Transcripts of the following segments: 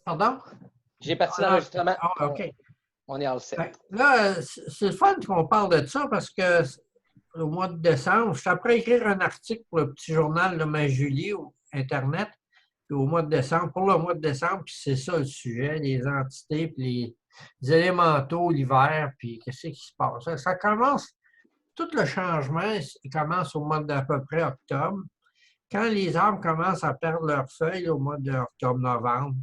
Pardon? J'ai parti Ah, l'enregistrement. OK. On est all set. Là, c'est le fun qu'on parle de ça parce que au mois de décembre, je suis après à écrire un article pour le petit journal de Majulie au Internet, puis au mois de décembre, pour le mois de décembre, puis c'est ça le sujet, les entités, puis les élémentaux l'hiver, puis qu'est-ce qui se passe. Ça commence, tout le changement, il commence au mois d'à peu près octobre, quand les arbres commencent à perdre leurs feuilles au mois d'octobre-novembre.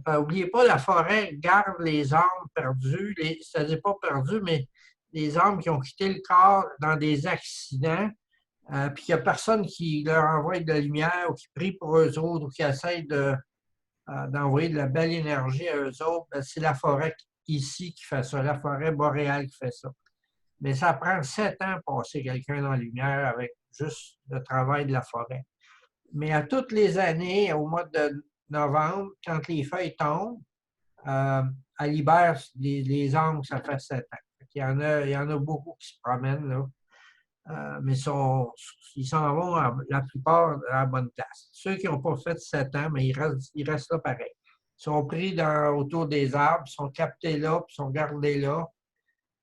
N'oubliez pas, la forêt garde les arbres perdus, c'est-à-dire pas perdus, mais les arbres qui ont quitté le corps dans des accidents, puis qu'il n'y a personne qui leur envoie de la lumière ou qui prie pour eux autres ou qui essaie d'envoyer de la belle énergie à eux autres, c'est la forêt ici qui fait ça, la forêt boréale qui fait ça. Mais ça prend 7 ans de passer quelqu'un dans la lumière avec juste le travail de la forêt. Mais à toutes les années, au mois de novembre, quand les feuilles tombent, à l'hiver, les arbres, ça fait 7 ans. Il y en a beaucoup qui se promènent, là. Mais ils s'en vont la plupart à la bonne place. Ceux qui n'ont pas fait 7 ans, mais ils restent là pareil. Ils sont pris autour des arbres, ils sont captés là, puis ils sont gardés là.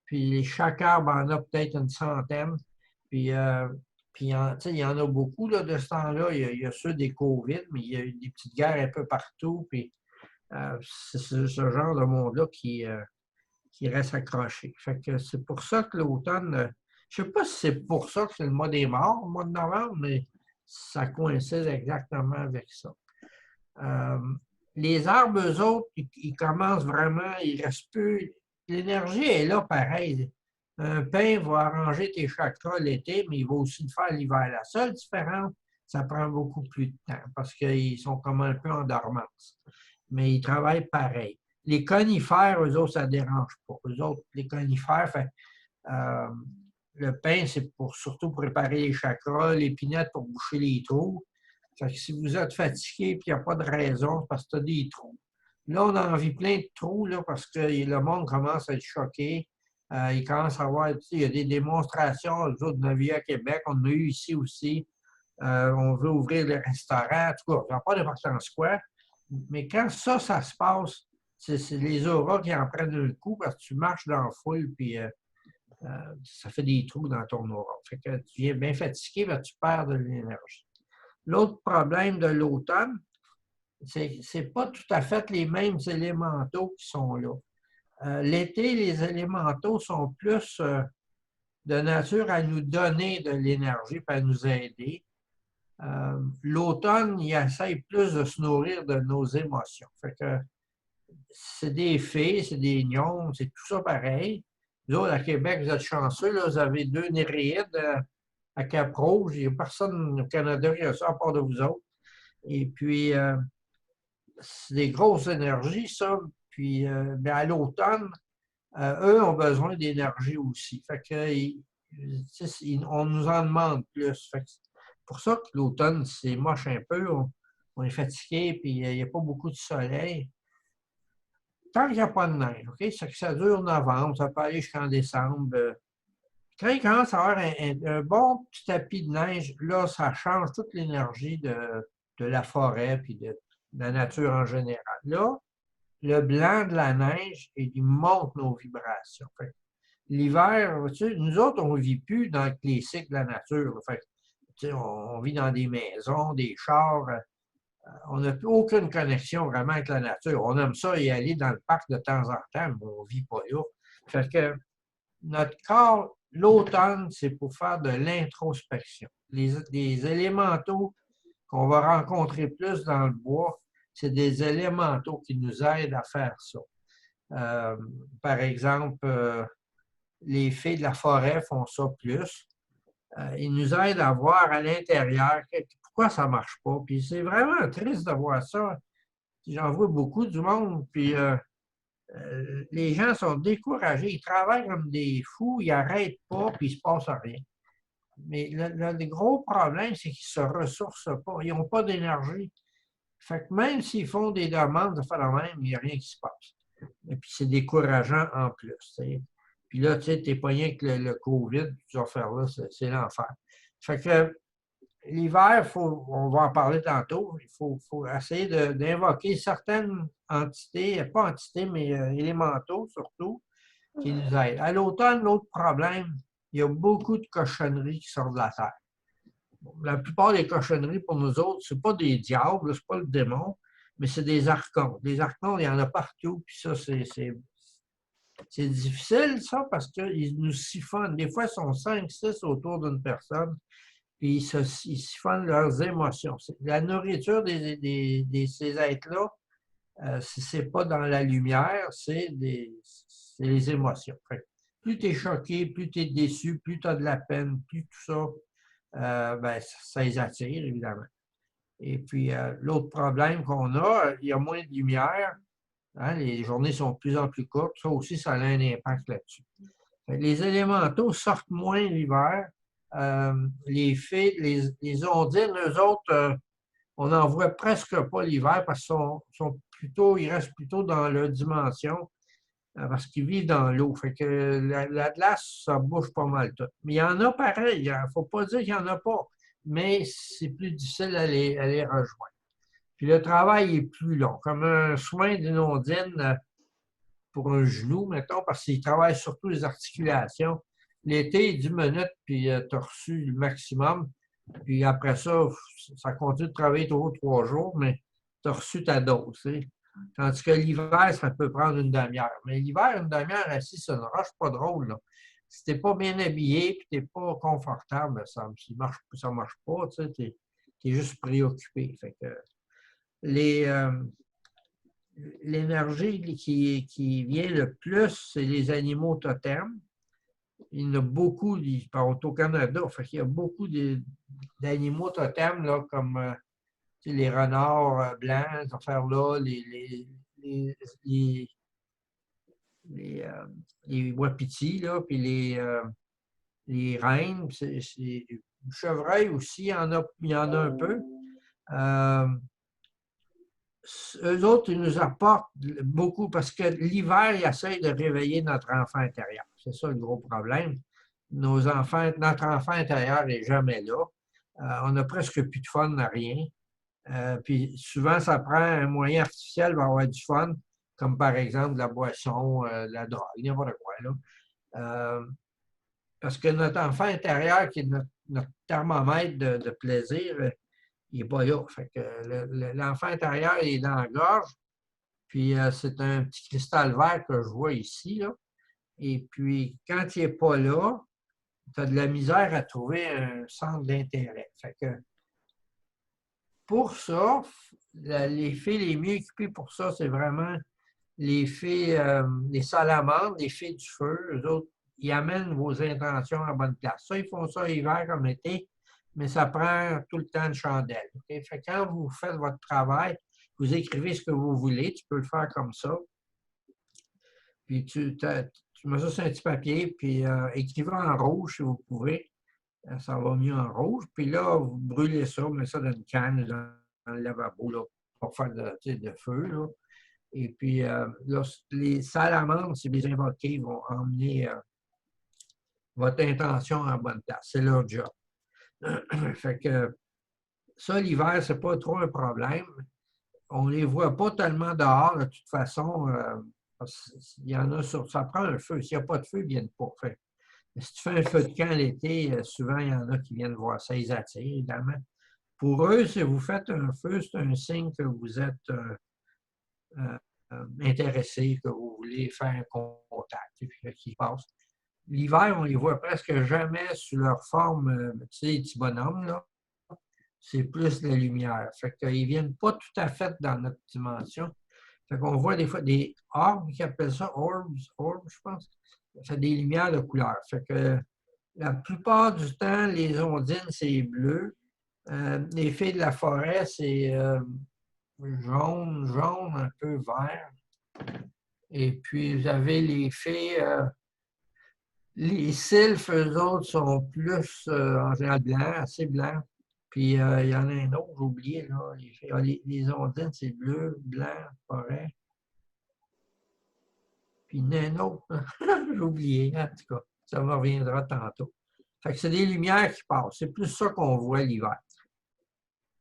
Puis chaque arbre en a peut-être une centaine. Puis il y en a beaucoup là, de ce temps-là. Il y a ceux des COVID, mais il y a eu des petites guerres un peu partout. Puis c'est ce genre de monde-là qui reste accroché. Fait que c'est pour ça que l'automne, je ne sais pas si c'est pour ça que c'est le mois des morts, le mois de novembre, mais ça coïncide exactement avec ça. Les arbres, eux autres, ils commencent vraiment, il ne reste plus. L'énergie est là pareil. Un pin va arranger tes chakras l'été, mais il va aussi le faire l'hiver. La seule différence, ça prend beaucoup plus de temps parce qu'ils sont comme un peu en dormance. Mais ils travaillent pareil. Les conifères, eux autres, ça ne dérange pas. Eux autres, les conifères, le pin, c'est surtout pour préparer les chakras, l'épinette pour boucher les trous. Fait que si vous êtes fatigué et qu'il n'y a pas de raison, c'est parce que tu as des trous. Là, on a envie plein de trous là, parce que le monde commence à être choqué. Il commence à avoir, il y a des démonstrations, nous autres, de la vie à Québec, on en a eu ici aussi. On veut ouvrir les restaurants, en tout cas, ça n'a pas d'importance quoi. Mais quand ça se passe, c'est les auras qui en prennent un coup parce que tu marches dans la foule, puis ça fait des trous dans ton aura. Fait que tu viens bien fatigué, ben, tu perds de l'énergie. L'autre problème de l'automne, c'est pas tout à fait les mêmes élémentaux qui sont là. L'été, les élémentaux sont plus de nature à nous donner de l'énergie, à nous aider. L'automne, il essaie plus de se nourrir de nos émotions. Fait que c'est des fées, c'est des gnomes, c'est tout ça pareil. Vous autres, à Québec, vous êtes chanceux, là, vous avez 2 néréides à Cap-Rouge. Il n'y a personne au Canada qui a ça à part de vous autres. Et puis, c'est des grosses énergies, ça. Puis, ben, à l'automne, eux ont besoin d'énergie aussi. Fait que, on nous en demande plus. Fait que c'est pour ça que l'automne, c'est moche un peu. On est fatigué, puis il n'y a pas beaucoup de soleil. Tant qu'il n'y a pas de neige, OK? Ça dure novembre, ça peut aller jusqu'en décembre. Quand il commence à avoir un bon petit tapis de neige, là, ça change toute l'énergie de la forêt puis de la nature en général. Là, le blanc de la neige, il monte nos vibrations. L'hiver, tu sais, nous autres, on ne vit plus dans les cycles de la nature. Fait, tu sais, on vit dans des maisons, des chars. On n'a plus aucune connexion vraiment avec la nature. On aime ça y aller dans le parc de temps en temps, mais on ne vit pas là. Fait que notre corps, l'automne, c'est pour faire de l'introspection. Les élémentaux qu'on va rencontrer plus dans le bois, c'est des élémentaux qui nous aident à faire ça. Par exemple, les fées de la forêt font ça plus. Ils nous aident à voir à l'intérieur pourquoi ça ne marche pas. Puis c'est vraiment triste de voir ça. J'en vois beaucoup du monde, puis les gens sont découragés. Ils travaillent comme des fous, ils n'arrêtent pas, puis il ne se passe rien. Mais le gros problème, c'est qu'ils ne se ressourcent pas. Ils n'ont pas d'énergie. Fait que même s'ils font des demandes de faire la même, il n'y a rien qui se passe. Et puis c'est décourageant en plus. T'sais. Puis là, tu sais, t'es pogné avec le COVID, ces affaires-là, c'est l'enfer. Fait que l'hiver, on va en parler tantôt, il faut essayer d'invoquer certaines entités, pas entités, mais élémentaux surtout, qui nous aident. À l'automne, l'autre problème, il y a beaucoup de cochonneries qui sortent de la terre. La plupart des cochonneries pour nous autres, ce n'est pas des diables, ce n'est pas le démon, mais c'est des archons. Des archons, il y en a partout, puis ça, c'est difficile, ça, parce qu'ils nous siphonnent. Des fois, ils sont 5, 6 autour d'une personne, puis ils siphonnent leurs émotions. La nourriture de ces êtres-là, c'est pas dans la lumière, c'est les émotions. Plus tu es choqué, plus tu es déçu, plus tu as de la peine, plus tout ça, ben, ça les attire, évidemment. Et puis, l'autre problème qu'on a, il y a moins de lumière. Hein, les journées sont de plus en plus courtes. Ça aussi, ça a un impact là-dessus. Les élémentaux sortent moins l'hiver. Les fées, les ondines, eux autres, on n'en voit presque pas l'hiver parce qu'ils restent plutôt dans leur dimension parce qu'ils vivent dans l'eau. Fait que la glace, ça bouge pas mal tout. Mais il y en a pareil. Il ne faut pas dire qu'il n'y en a pas. Mais c'est plus difficile à les rejoindre. Puis le travail est plus long. Comme un soin d'une ondine pour un genou, mettons, parce qu'il travaille surtout les articulations. L'été, 10 minutes, puis tu as reçu le maximum. Puis après ça, ça continue de travailler toujours 3 jours, mais tu as reçu ta dose. T'sais. Tandis que l'hiver, ça peut prendre une demi-heure. Mais l'hiver, une demi-heure assis sur une roche, pas drôle. Là. Si tu n'es pas bien habillé et tu n'es pas confortable, ça ne marche pas. Tu es juste préoccupé. Fait que l'énergie qui vient le plus, c'est les animaux totems. Il y en a beaucoup, au Canada, fait qu'il y a beaucoup d'animaux totems, là, comme les renards blancs, ces affaires-là, les wapitis, là, puis les reines, les chevreuils aussi, il y en a un peu. Eux autres, ils nous apportent beaucoup parce que l'hiver, ils essayent de réveiller notre enfant intérieur. C'est ça le gros problème. Notre enfant intérieur n'est jamais là. On n'a presque plus de fun à rien. Puis souvent, ça prend un moyen artificiel pour avoir du fun, comme par exemple de la boisson, de la drogue, n'importe quoi. Là. Parce que notre enfant intérieur, qui est notre thermomètre de plaisir, il n'est pas là. Fait que l'enfant intérieur est dans la gorge, puis c'est un petit cristal vert que je vois ici. Là. Et puis, quand il n'est pas là, tu as de la misère à trouver un centre d'intérêt. Fait que pour ça, les fées les mieux équipées pour ça, c'est vraiment les fées, les salamandres, les fées du feu. Eux autres, ils amènent vos intentions à bonne place. Ça, ils font ça hiver comme été, mais ça prend tout le temps une chandelle. Okay? Fait que quand vous faites votre travail, vous écrivez ce que vous voulez. Tu peux le faire comme ça. Puis tu mets ça sur un petit papier, puis écrivez en rouge si vous pouvez. Ça va mieux en rouge. Puis là, vous brûlez ça, vous mettez ça dans une canne, dans le lavabo, là, pour faire de feu. Là. Et puis, là, les salamandres, si vous les invoquez, vont emmener votre intention en bonne place. C'est leur job. Fait que ça, l'hiver, c'est pas trop un problème. On ne les voit pas tellement dehors, de toute façon. Il y en a ça prend un feu. S'il n'y a pas de feu, ils ne viennent pas. Fait. Si tu fais un feu de camp l'été, souvent, il y en a qui viennent voir ça, ils attirent, évidemment. Pour eux, si vous faites un feu, c'est un signe que vous êtes intéressé, que vous voulez faire un contact. Et puis, qui passe. L'hiver, on ne les voit presque jamais sous leur forme, tu sais, les petits bonhommes, là. C'est plus la lumière. Fait qu'ils ne viennent pas tout à fait dans notre dimension. Fait qu'on voit des fois des orbes, qui appellent ça orbs, je pense. Ça fait des lumières de couleur. Fait que la plupart du temps, les ondines, c'est bleu. Les fées de la forêt, c'est jaune, un peu vert. Et puis, vous avez les fées, les sylphes, eux autres, sont plus en général blancs, assez blancs. Puis, il y en a un autre, j'ai oublié, là. Les ondines, c'est bleu, blanc, forêt. Puis, il y en a un autre, j'ai oublié, en tout cas. Ça me reviendra tantôt. Fait que c'est des lumières qui passent. C'est plus ça qu'on voit l'hiver.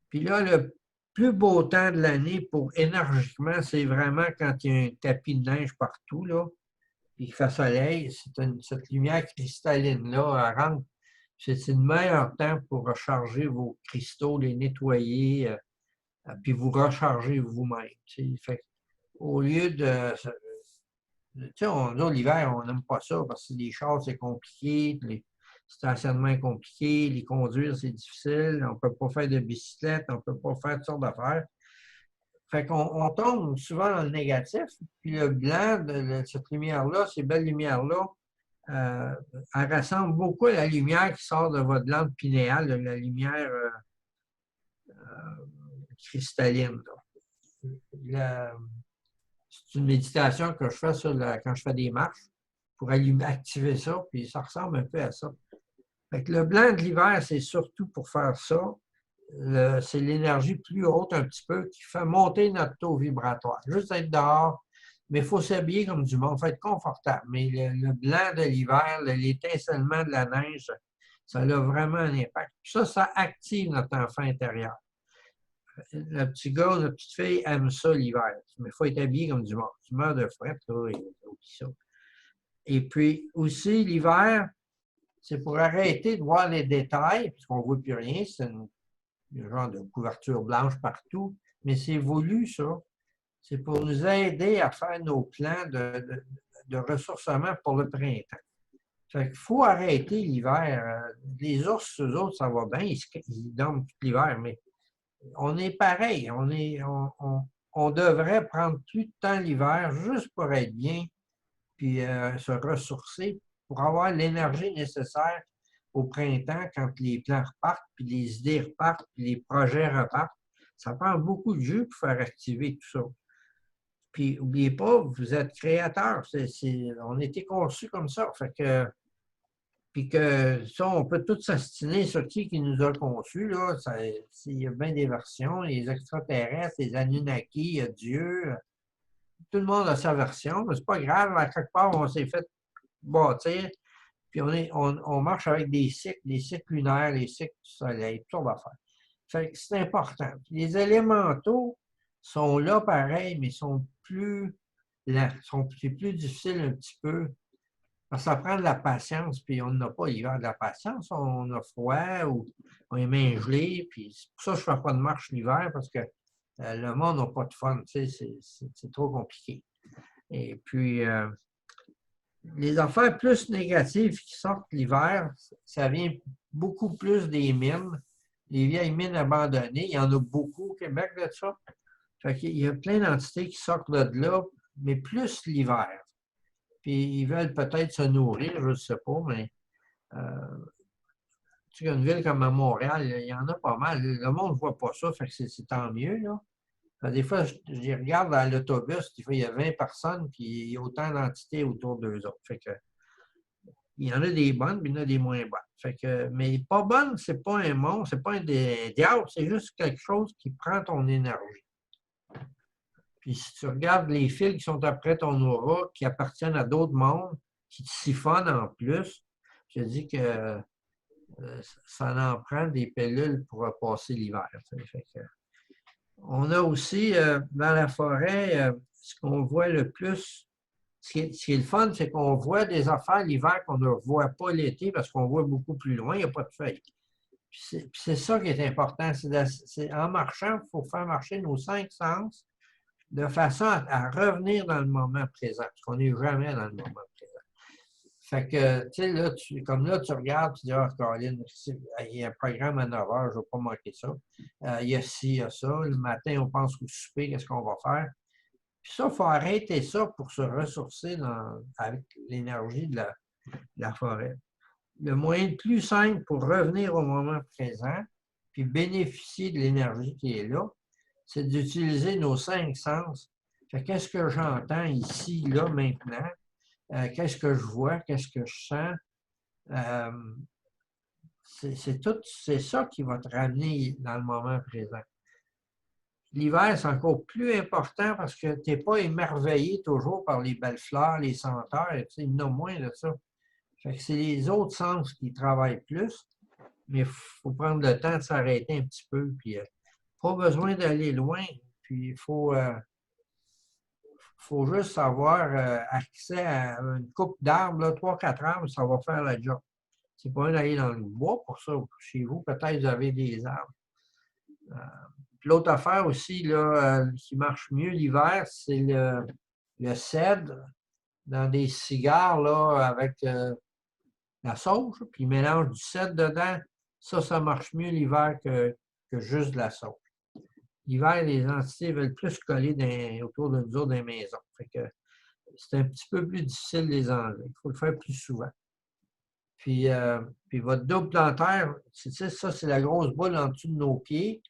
Puis là, le plus beau temps de l'année pour énergiquement, c'est vraiment quand il y a un tapis de neige partout, là, puis qu'il fait soleil. Cette lumière cristalline-là, elle rentre. C'est le meilleur temps pour recharger vos cristaux, les nettoyer, puis vous recharger vous-même. Fait au lieu de. Tu sais, nous, l'hiver, on n'aime pas ça parce que les chars, c'est compliqué, les stationnements est compliqué, les conduire, c'est difficile, on ne peut pas faire de bicyclette, on ne peut pas faire toutes sortes d'affaires. Fait qu'on tombe souvent dans le négatif, puis le blanc de cette lumière-là, ces belles lumières-là, elle ressemble beaucoup à la lumière qui sort de votre glande pinéale, la lumière cristalline. C'est une méditation que je fais quand je fais des marches pour activer ça, puis ça ressemble un peu à ça. Fait que le blanc de l'hiver, c'est surtout pour faire ça. C'est l'énergie plus haute un petit peu qui fait monter notre taux vibratoire. Juste être dehors, mais il faut s'habiller comme du monde, il faut être confortable. Mais le blanc de l'hiver, l'étincellement de la neige, ça a vraiment un impact. Ça active notre enfant intérieur. Le petit gars, la petite fille aime ça l'hiver. Mais il faut être habillé comme du monde. Tu meurs de fret, là, et ça. Et puis aussi, l'hiver, c'est pour arrêter de voir les détails, puisqu'on ne voit plus rien. C'est un genre de couverture blanche partout. Mais c'est voulu, ça. C'est pour nous aider à faire nos plans de ressourcement pour le printemps. Fait qu'il faut arrêter l'hiver. Les ours, eux autres, ça va bien. Ils dorment tout l'hiver, mais on est pareil. On devrait prendre plus de temps l'hiver juste pour être bien, puis se ressourcer pour avoir l'énergie nécessaire au printemps quand les plans repartent, puis les idées repartent, puis les projets repartent. Ça prend beaucoup de jus pour faire activer tout ça. Puis, n'oubliez pas, vous êtes créateur. On a été conçus comme ça. Fait que, puis que ça, on peut tout s'astiner sur qui nous a conçus. Là. Il y a bien des versions. Les extraterrestres, les Anunnaki, Dieu. Tout le monde a sa version, mais c'est pas grave. À quelque part, on s'est fait bâtir. Puis on marche avec des cycles lunaires, les cycles du soleil, tout ça va faire. Fait que c'est important. Les élémentaux sont là pareil, mais sont plus lents. C'est plus difficile un petit peu. Parce que ça prend de la patience, puis on n'a pas l'hiver de la patience. On a froid ou on est main gelée, puis c'est pour ça que je ne fais pas de marche l'hiver, parce que le monde n'a pas de fun, tu sais, c'est trop compliqué. Et puis, les affaires plus négatives qui sortent l'hiver, ça vient beaucoup plus des mines, les vieilles mines abandonnées. Il y en a beaucoup au Québec de ça. Fait qu'il y a plein d'entités qui sortent de là, mais plus l'hiver. Puis ils veulent peut-être se nourrir, je ne sais pas, mais tu sais, une ville comme à Montréal, il y en a pas mal. Le monde ne voit pas ça, fait que c'est tant mieux, là. Des fois, je regarde dans l'autobus, des fois, il y a 20 personnes, puis il y a autant d'entités autour d'eux autres. Fait que, il y en a des bonnes, puis il y en a des moins bonnes. Fait que, mais pas bonne, c'est pas un monstre, c'est pas un diable, c'est juste quelque chose qui prend ton énergie. Puis si tu regardes les fils qui sont après ton aura, qui appartiennent à d'autres mondes, qui te siphonnent en plus, je dis que ça en prend des pilules pour passer l'hiver. On a aussi dans la forêt, ce qu'on voit le plus, ce qui est le fun, c'est qu'on voit des affaires l'hiver qu'on ne voit pas l'été parce qu'on voit beaucoup plus loin, il n'y a pas de feuilles. Puis c'est ça qui est important. En marchant, il faut faire marcher nos 5 sens de façon à revenir dans le moment présent, parce qu'on n'est jamais dans le moment présent. Fait que, tu sais, là, comme là, tu regardes, tu dis, ah, Caroline, il y a un programme à 9 h, je ne vais pas manquer ça. Il y a ci, il y a ça. Le matin, on pense au souper, qu'est-ce qu'on va faire? Puis ça, il faut arrêter ça pour se ressourcer avec l'énergie de la forêt. Le moyen le plus simple pour revenir au moment présent, puis bénéficier de l'énergie qui est là, c'est d'utiliser nos 5 sens. Qu'est-ce que j'entends ici, là, maintenant? Qu'est-ce que je vois? Qu'est-ce que je sens? C'est ça qui va te ramener dans le moment présent. L'hiver, c'est encore plus important parce que tu n'es pas émerveillé toujours par les belles fleurs, les senteurs, il y en a moins de ça. C'est les autres sens qui travaillent plus, mais il faut prendre le temps de s'arrêter un petit peu, puis pas besoin d'aller loin. Puis il faut juste avoir accès à une coupe d'arbres, 3-4 arbres, ça va faire la job. C'est pas d'aller dans le bois pour ça. Chez vous, peut-être vous avez des arbres. Puis l'autre affaire aussi là, qui marche mieux l'hiver, c'est le cèdre dans des cigares là, avec la sauge, puis ils mélangent du cèdre dedans. Ça marche mieux l'hiver que juste de la sauge. L'hiver, les entités veulent plus coller autour de nous autres dans les maisons. Fait que c'est un petit peu plus difficile de les enlever. Il faut le faire plus souvent. Puis votre double plantaire, ça, c'est la grosse boule en dessous de nos pieds.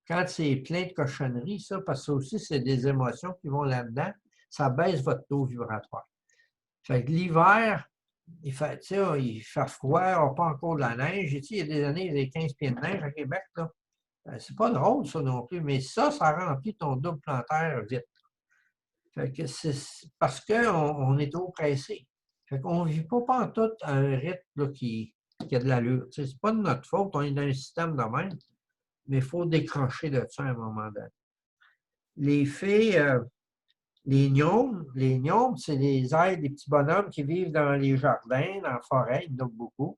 Quand c'est plein de cochonneries, ça, parce que ça aussi, c'est des émotions qui vont là-dedans, ça baisse votre taux vibratoire. Fait que l'hiver, il fait froid, on n'a pas encore de la neige. Il y a des années, il y avait 15 pieds de neige à Québec. Là. C'est pas drôle, ça non plus, mais ça remplit ton double plantaire vite. Fait que c'est parce qu'on est trop pressé. Fait qu'on ne vit pas pantoute à un rythme là, qui a de l'allure. C'est pas de notre faute, on est dans un système de même, mais il faut décrocher de ça à un moment donné. Les fées, les gnomes, c'est des êtres, des petits bonhommes qui vivent dans les jardins, dans la forêt, il y en a beaucoup.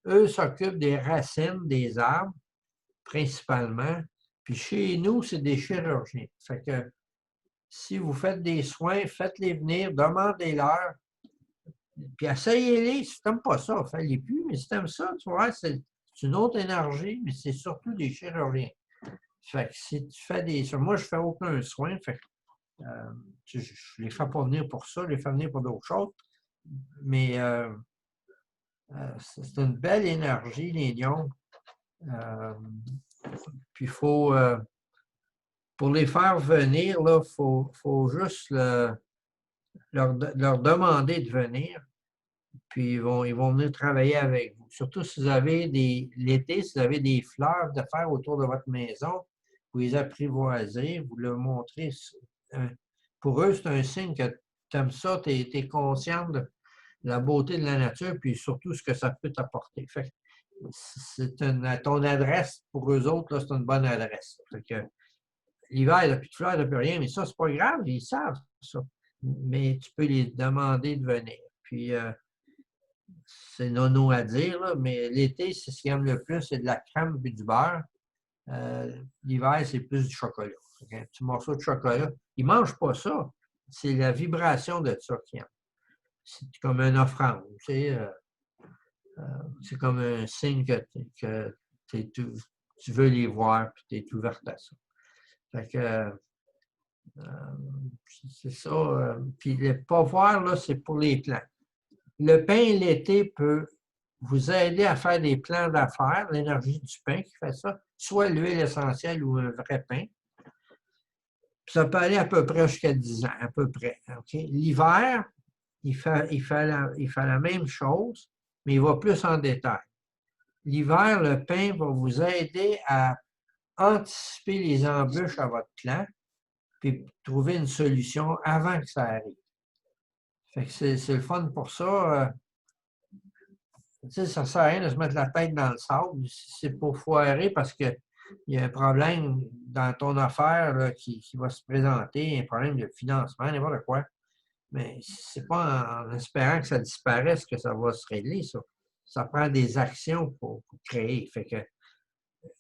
Eux s'occupent des racines des arbres, principalement. Puis chez nous, c'est des chirurgiens. Fait que si vous faites des soins, faites-les venir, demandez-leur. Puis essayez-les. Si tu n'aimes pas ça, fais-les plus. Mais si tu aimes ça, tu vois, c'est une autre énergie, mais c'est surtout des chirurgiens. Fait que si tu fais des soins, moi, je ne fais aucun soin. Fait que, je ne les fais pas venir pour ça, je les fais venir pour d'autres choses. Mais c'est une belle énergie, les lions. Puis il faut, pour les faire venir, il faut juste leur demander de venir. Puis ils vont venir travailler avec vous. Surtout si vous avez l'été, si vous avez des fleurs de faire autour de votre maison, vous les apprivoisez, vous leur montrez. Pour eux, c'est un signe que tu aimes ça, tu es conscient de la beauté de la nature, puis surtout ce que ça peut t'apporter. Fait c'est ton adresse pour eux autres, c'est une bonne adresse. Fait que l'hiver, il n'y a plus de fleurs, il n'y a plus rien, mais ça, c'est pas grave, ils savent ça. Mais tu peux les demander de venir. Puis c'est nono à dire, là, mais l'été, c'est ce qu'ils aiment le plus, c'est de la crème et du beurre. L'hiver, c'est plus du chocolat. Un petit morceau de chocolat. Ils ne mangent pas ça. C'est la vibration de ça qu'ils aiment. C'est comme une offrande. C'est comme un signe que tu veux les voir et tu es ouverte à ça. Fait que c'est ça. Puis le pas voir, là, c'est pour les plants. Le pain l'été peut vous aider à faire des plans d'affaires, l'énergie du pain qui fait ça, soit l'huile essentielle ou un vrai pain. Puis ça peut aller à peu près jusqu'à 10 ans, à peu près. Okay? L'hiver, il fait la même chose, mais il va plus en détail. L'hiver, le pain va vous aider à anticiper les embûches à votre plan, puis trouver une solution avant que ça arrive. Fait que c'est le fun pour ça. Ça ne sert à rien de se mettre la tête dans le sable. C'est pour foirer parce qu'il y a un problème dans ton affaire là, qui va se présenter, un problème de financement, n'importe quoi. Mais c'est pas en espérant que ça disparaisse que ça va se régler, ça. Ça prend des actions pour créer. Fait que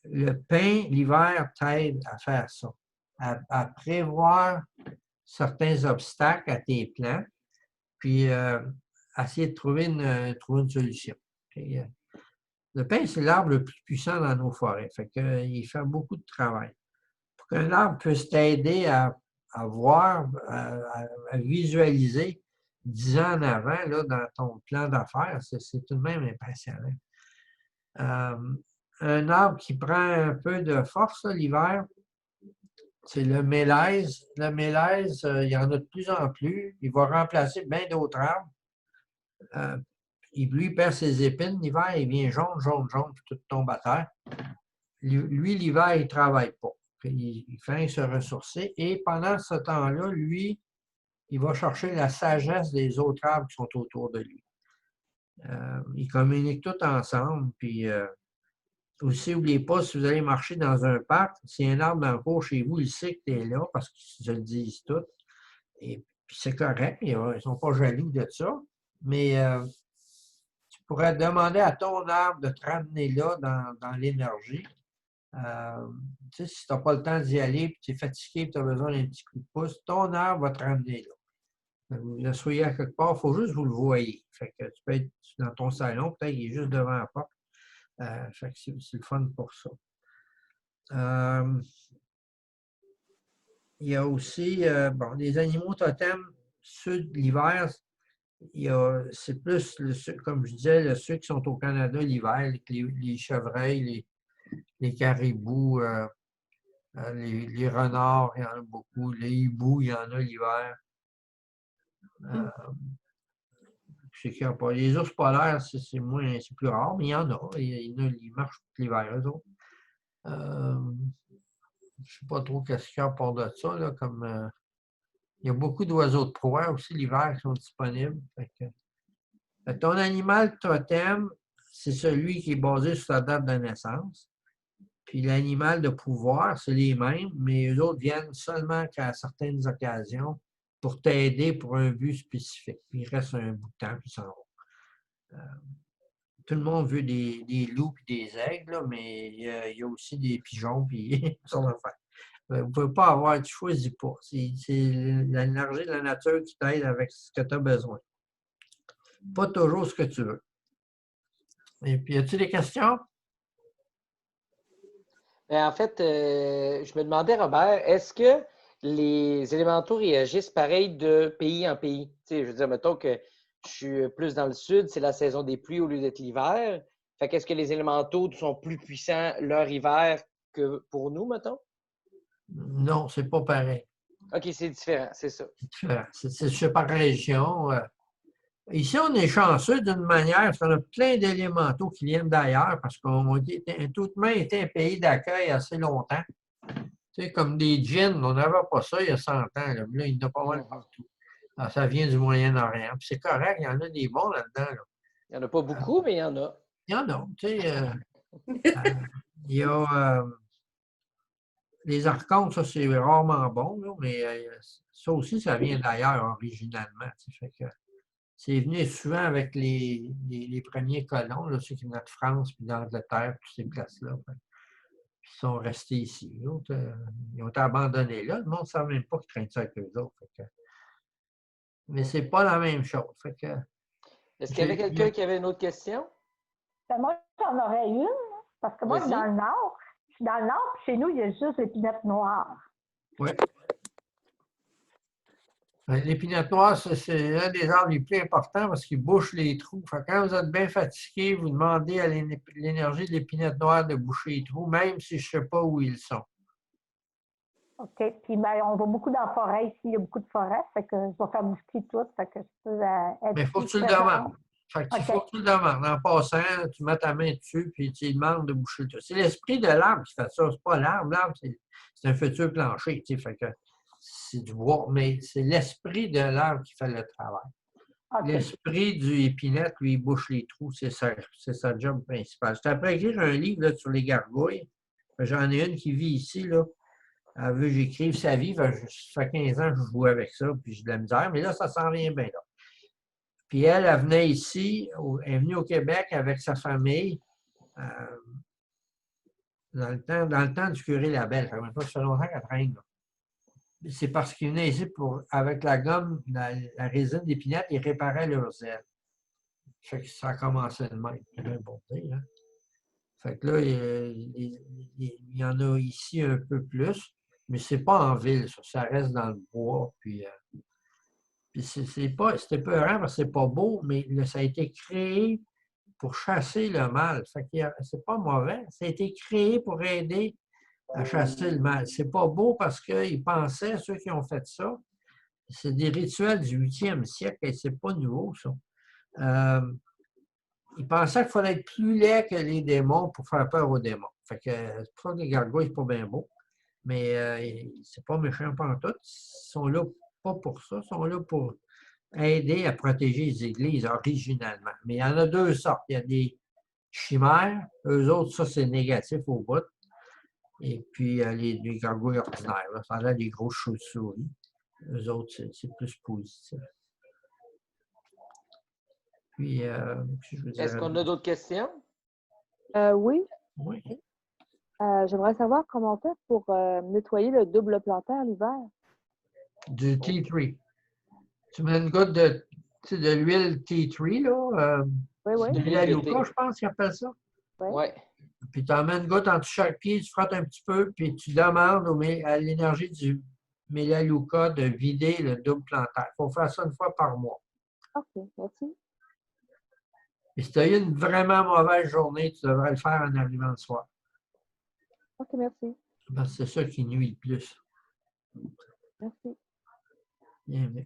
le pain, l'hiver, t'aide à faire ça, à prévoir certains obstacles à tes plans, puis essayer de trouver une solution. Puis, le pin, c'est l'arbre le plus puissant dans nos forêts. Fait qu'il fait beaucoup de travail. Pour qu'un arbre puisse t'aider à voir, à visualiser 10 ans en avant là, dans ton plan d'affaires, c'est tout de même impressionnant. Un arbre qui prend un peu de force l'hiver, c'est le mélèze. Le mélèze, il y en a de plus en plus. Il va remplacer bien d'autres arbres. Lui, perd ses épines. L'hiver, il vient jaune, jaune, jaune, puis tout tombe à terre. Lui, l'hiver, il ne travaille pas. Il fait se ressourcer. Et pendant ce temps-là, lui, il va chercher la sagesse des autres arbres qui sont autour de lui. Ils communiquent tous ensemble, puis aussi, n'oubliez pas, si vous allez marcher dans un parc, si un arbre dans le cours chez vous, il sait que tu es là parce qu'ils se le disent tous. Et puis c'est correct, ils ne sont pas jaloux de ça. Mais tu pourrais demander à ton arbre de te ramener là dans l'énergie. Tu sais, si tu n'as pas le temps d'y aller, puis tu es fatigué, puis tu as besoin d'un petit coup de pouce, ton arbre va te ramener là. Vous asseyez à quelque part, il faut juste que vous le voyez. Fait que tu peux être dans ton salon, peut-être qu'il est juste devant la porte. Fait que c'est le fun pour ça. Il y a aussi bon, des animaux totems, ceux de l'hiver, c'est plus, comme je disais, ceux qui sont au Canada l'hiver, les chevreuils, les caribous, les renards, il y en a beaucoup. Les hiboux, il y en a l'hiver. C'est qu'il y a pas. Les ours polaires, c'est plus rare, mais il y en a. Ils marchent tout l'hiver, eux autres. Je ne sais pas trop qu'est-ce qu'il y a à part de ça, là, comme il y a beaucoup d'oiseaux de proie aussi l'hiver qui sont disponibles. Fait que ton animal totem, c'est celui qui est basé sur la date de naissance. Puis l'animal de pouvoir, c'est les mêmes, mais eux autres viennent seulement qu'à certaines occasions pour t'aider pour un but spécifique. Puis il reste un bout de temps, puis ils s'en vont. Tout le monde veut des loups et des aigles, là, mais il y a aussi des pigeons, puis ça va faire. Vous ne pouvez pas avoir, tu ne choisis pas. C'est l'énergie de la nature qui t'aide avec ce que tu as besoin. Pas toujours ce que tu veux. Et puis, as-tu des questions? Ben, en fait, je me demandais, Robert, est-ce que les élémentaux réagissent pareil de pays en pays? Tu sais, je veux dire, mettons que je suis plus dans le sud, c'est la saison des pluies au lieu d'être l'hiver. Fait qu'est-ce que les élémentaux sont plus puissants leur hiver que pour nous, mettons? Non, c'est pas pareil. OK, c'est différent, c'est ça. C'est par région. Ici, on est chanceux d'une manière, parce qu'on a plein d'élémentaux qui viennent d'ailleurs, parce qu'on tout de même été un pays d'accueil assez longtemps. Tu sais, comme des djinns, on n'avait pas ça il y a 100 ans. Là, il y en a pas mal partout. Alors, ça vient du Moyen-Orient. Puis c'est correct, il y en a des bons là-dedans. Là. Il n'y en a pas beaucoup, mais il y en a. Il y en a. Tu sais, il y a les archontes, ça, c'est rarement bon, là, mais ça aussi, ça vient d'ailleurs originalement. Tu sais, fait que c'est venu souvent avec les premiers colons, là, ceux qui venaient de France puis d'Angleterre, toutes ces places-là. Puis ils sont restés ici. L'autre, ils ont été abandonnés là. Le monde ne savait même pas qu'ils traînaient ça avec eux autres. Mais c'est pas la même chose. Est-ce qu'il y avait quelqu'un qui avait une autre question? Ben, moi, j'en aurais une, parce que moi, je suis dans le Nord. Je suis dans le Nord, puis chez nous, il y a juste l'épinette noire. Oui. L'épinette noire, c'est un des arbres les plus importants parce qu'il bouche les trous. Fait que quand vous êtes bien fatigué, vous demandez à l'énergie de l'épinette noire de boucher les trous, même si je ne sais pas où ils sont. OK. Puis ben, on va beaucoup dans la forêt ici. Il y a beaucoup de forêts. Fait que je vais faire du ski tout. Fait que je peux être. Mais il faut que tu le demandes. Fait que il faut que tu le demandes. En passant, tu mets ta main dessus puis tu lui demandes de boucher le trou. C'est l'esprit de l'arbre qui fait ça. C'est pas l'arbre. L'arbre, c'est un futur plancher. Fait que c'est du bois, mais c'est l'esprit de l'arbre qui fait le travail. Okay. L'esprit du épinette, lui, il bouche les trous. C'est sa job principale. J'étais après écrire un livre là, sur les gargouilles. J'en ai une qui vit ici, là. Elle veut que j'écrive sa vie. Ça fait 15 ans que je joue avec ça, puis j'ai de la misère. Mais là, ça s'en vient bien là. Puis elle venait ici, elle est venue au Québec avec sa famille dans le temps du curé Labelle. Ça fait longtemps qu'elle traîne. C'est parce qu'ils venaient ici avec la gomme, la résine d'épinette, ils réparaient leurs ailes. Fait que ça a commencé de même. C'est un bon dire, hein? Fait que là, il y en a ici un peu plus, mais c'est pas en ville, ça reste dans le bois. Puis c'était peurant parce que c'est pas beau, mais ça a été créé pour chasser le mal. Fait que c'est pas mauvais. Ça a été créé pour aider à chasser le mal. C'est pas beau parce qu'ils pensaient, ceux qui ont fait ça, c'est des rituels du 8e siècle et c'est pas nouveau, ça. Ils pensaient qu'il fallait être plus laid que les démons pour faire peur aux démons. Fait que c'est pour ça que les gargouilles, c'est pas bien beau. Mais c'est pas méchant pantoute. Ils sont là pas pour ça. Ils sont là pour aider à protéger les églises originalement. Mais il y en a deux sortes. Il y a chimères. Eux autres, ça, c'est négatif au bout. Et puis, les gargouilles ordinaires, là, ça a l'air des grosses chauves-souris. Eux autres, c'est plus positif. Puis, je vous Est-ce dirais... qu'on a d'autres questions? Oui, Oui. j'aimerais savoir comment on fait pour nettoyer le double plantaire l'hiver. Du tea tree. Tu mets une goutte de l'huile tea tree, là. Oui, oui. De De l'huile de l'Aluca, thé. je pense qu'ils appellent ça. Oui. Ouais. Puis tu en mets une goutte entre chaque pied, tu frottes un petit peu, puis tu demandes à l'énergie du Mélaluca de vider le double plantaire. Il faut faire ça une fois par mois. OK, merci. Et si tu as eu une vraiment mauvaise journée, tu devrais le faire en arrivant le soir. OK, merci. Parce que c'est ça qui nuit le plus. Merci. Bien, bien.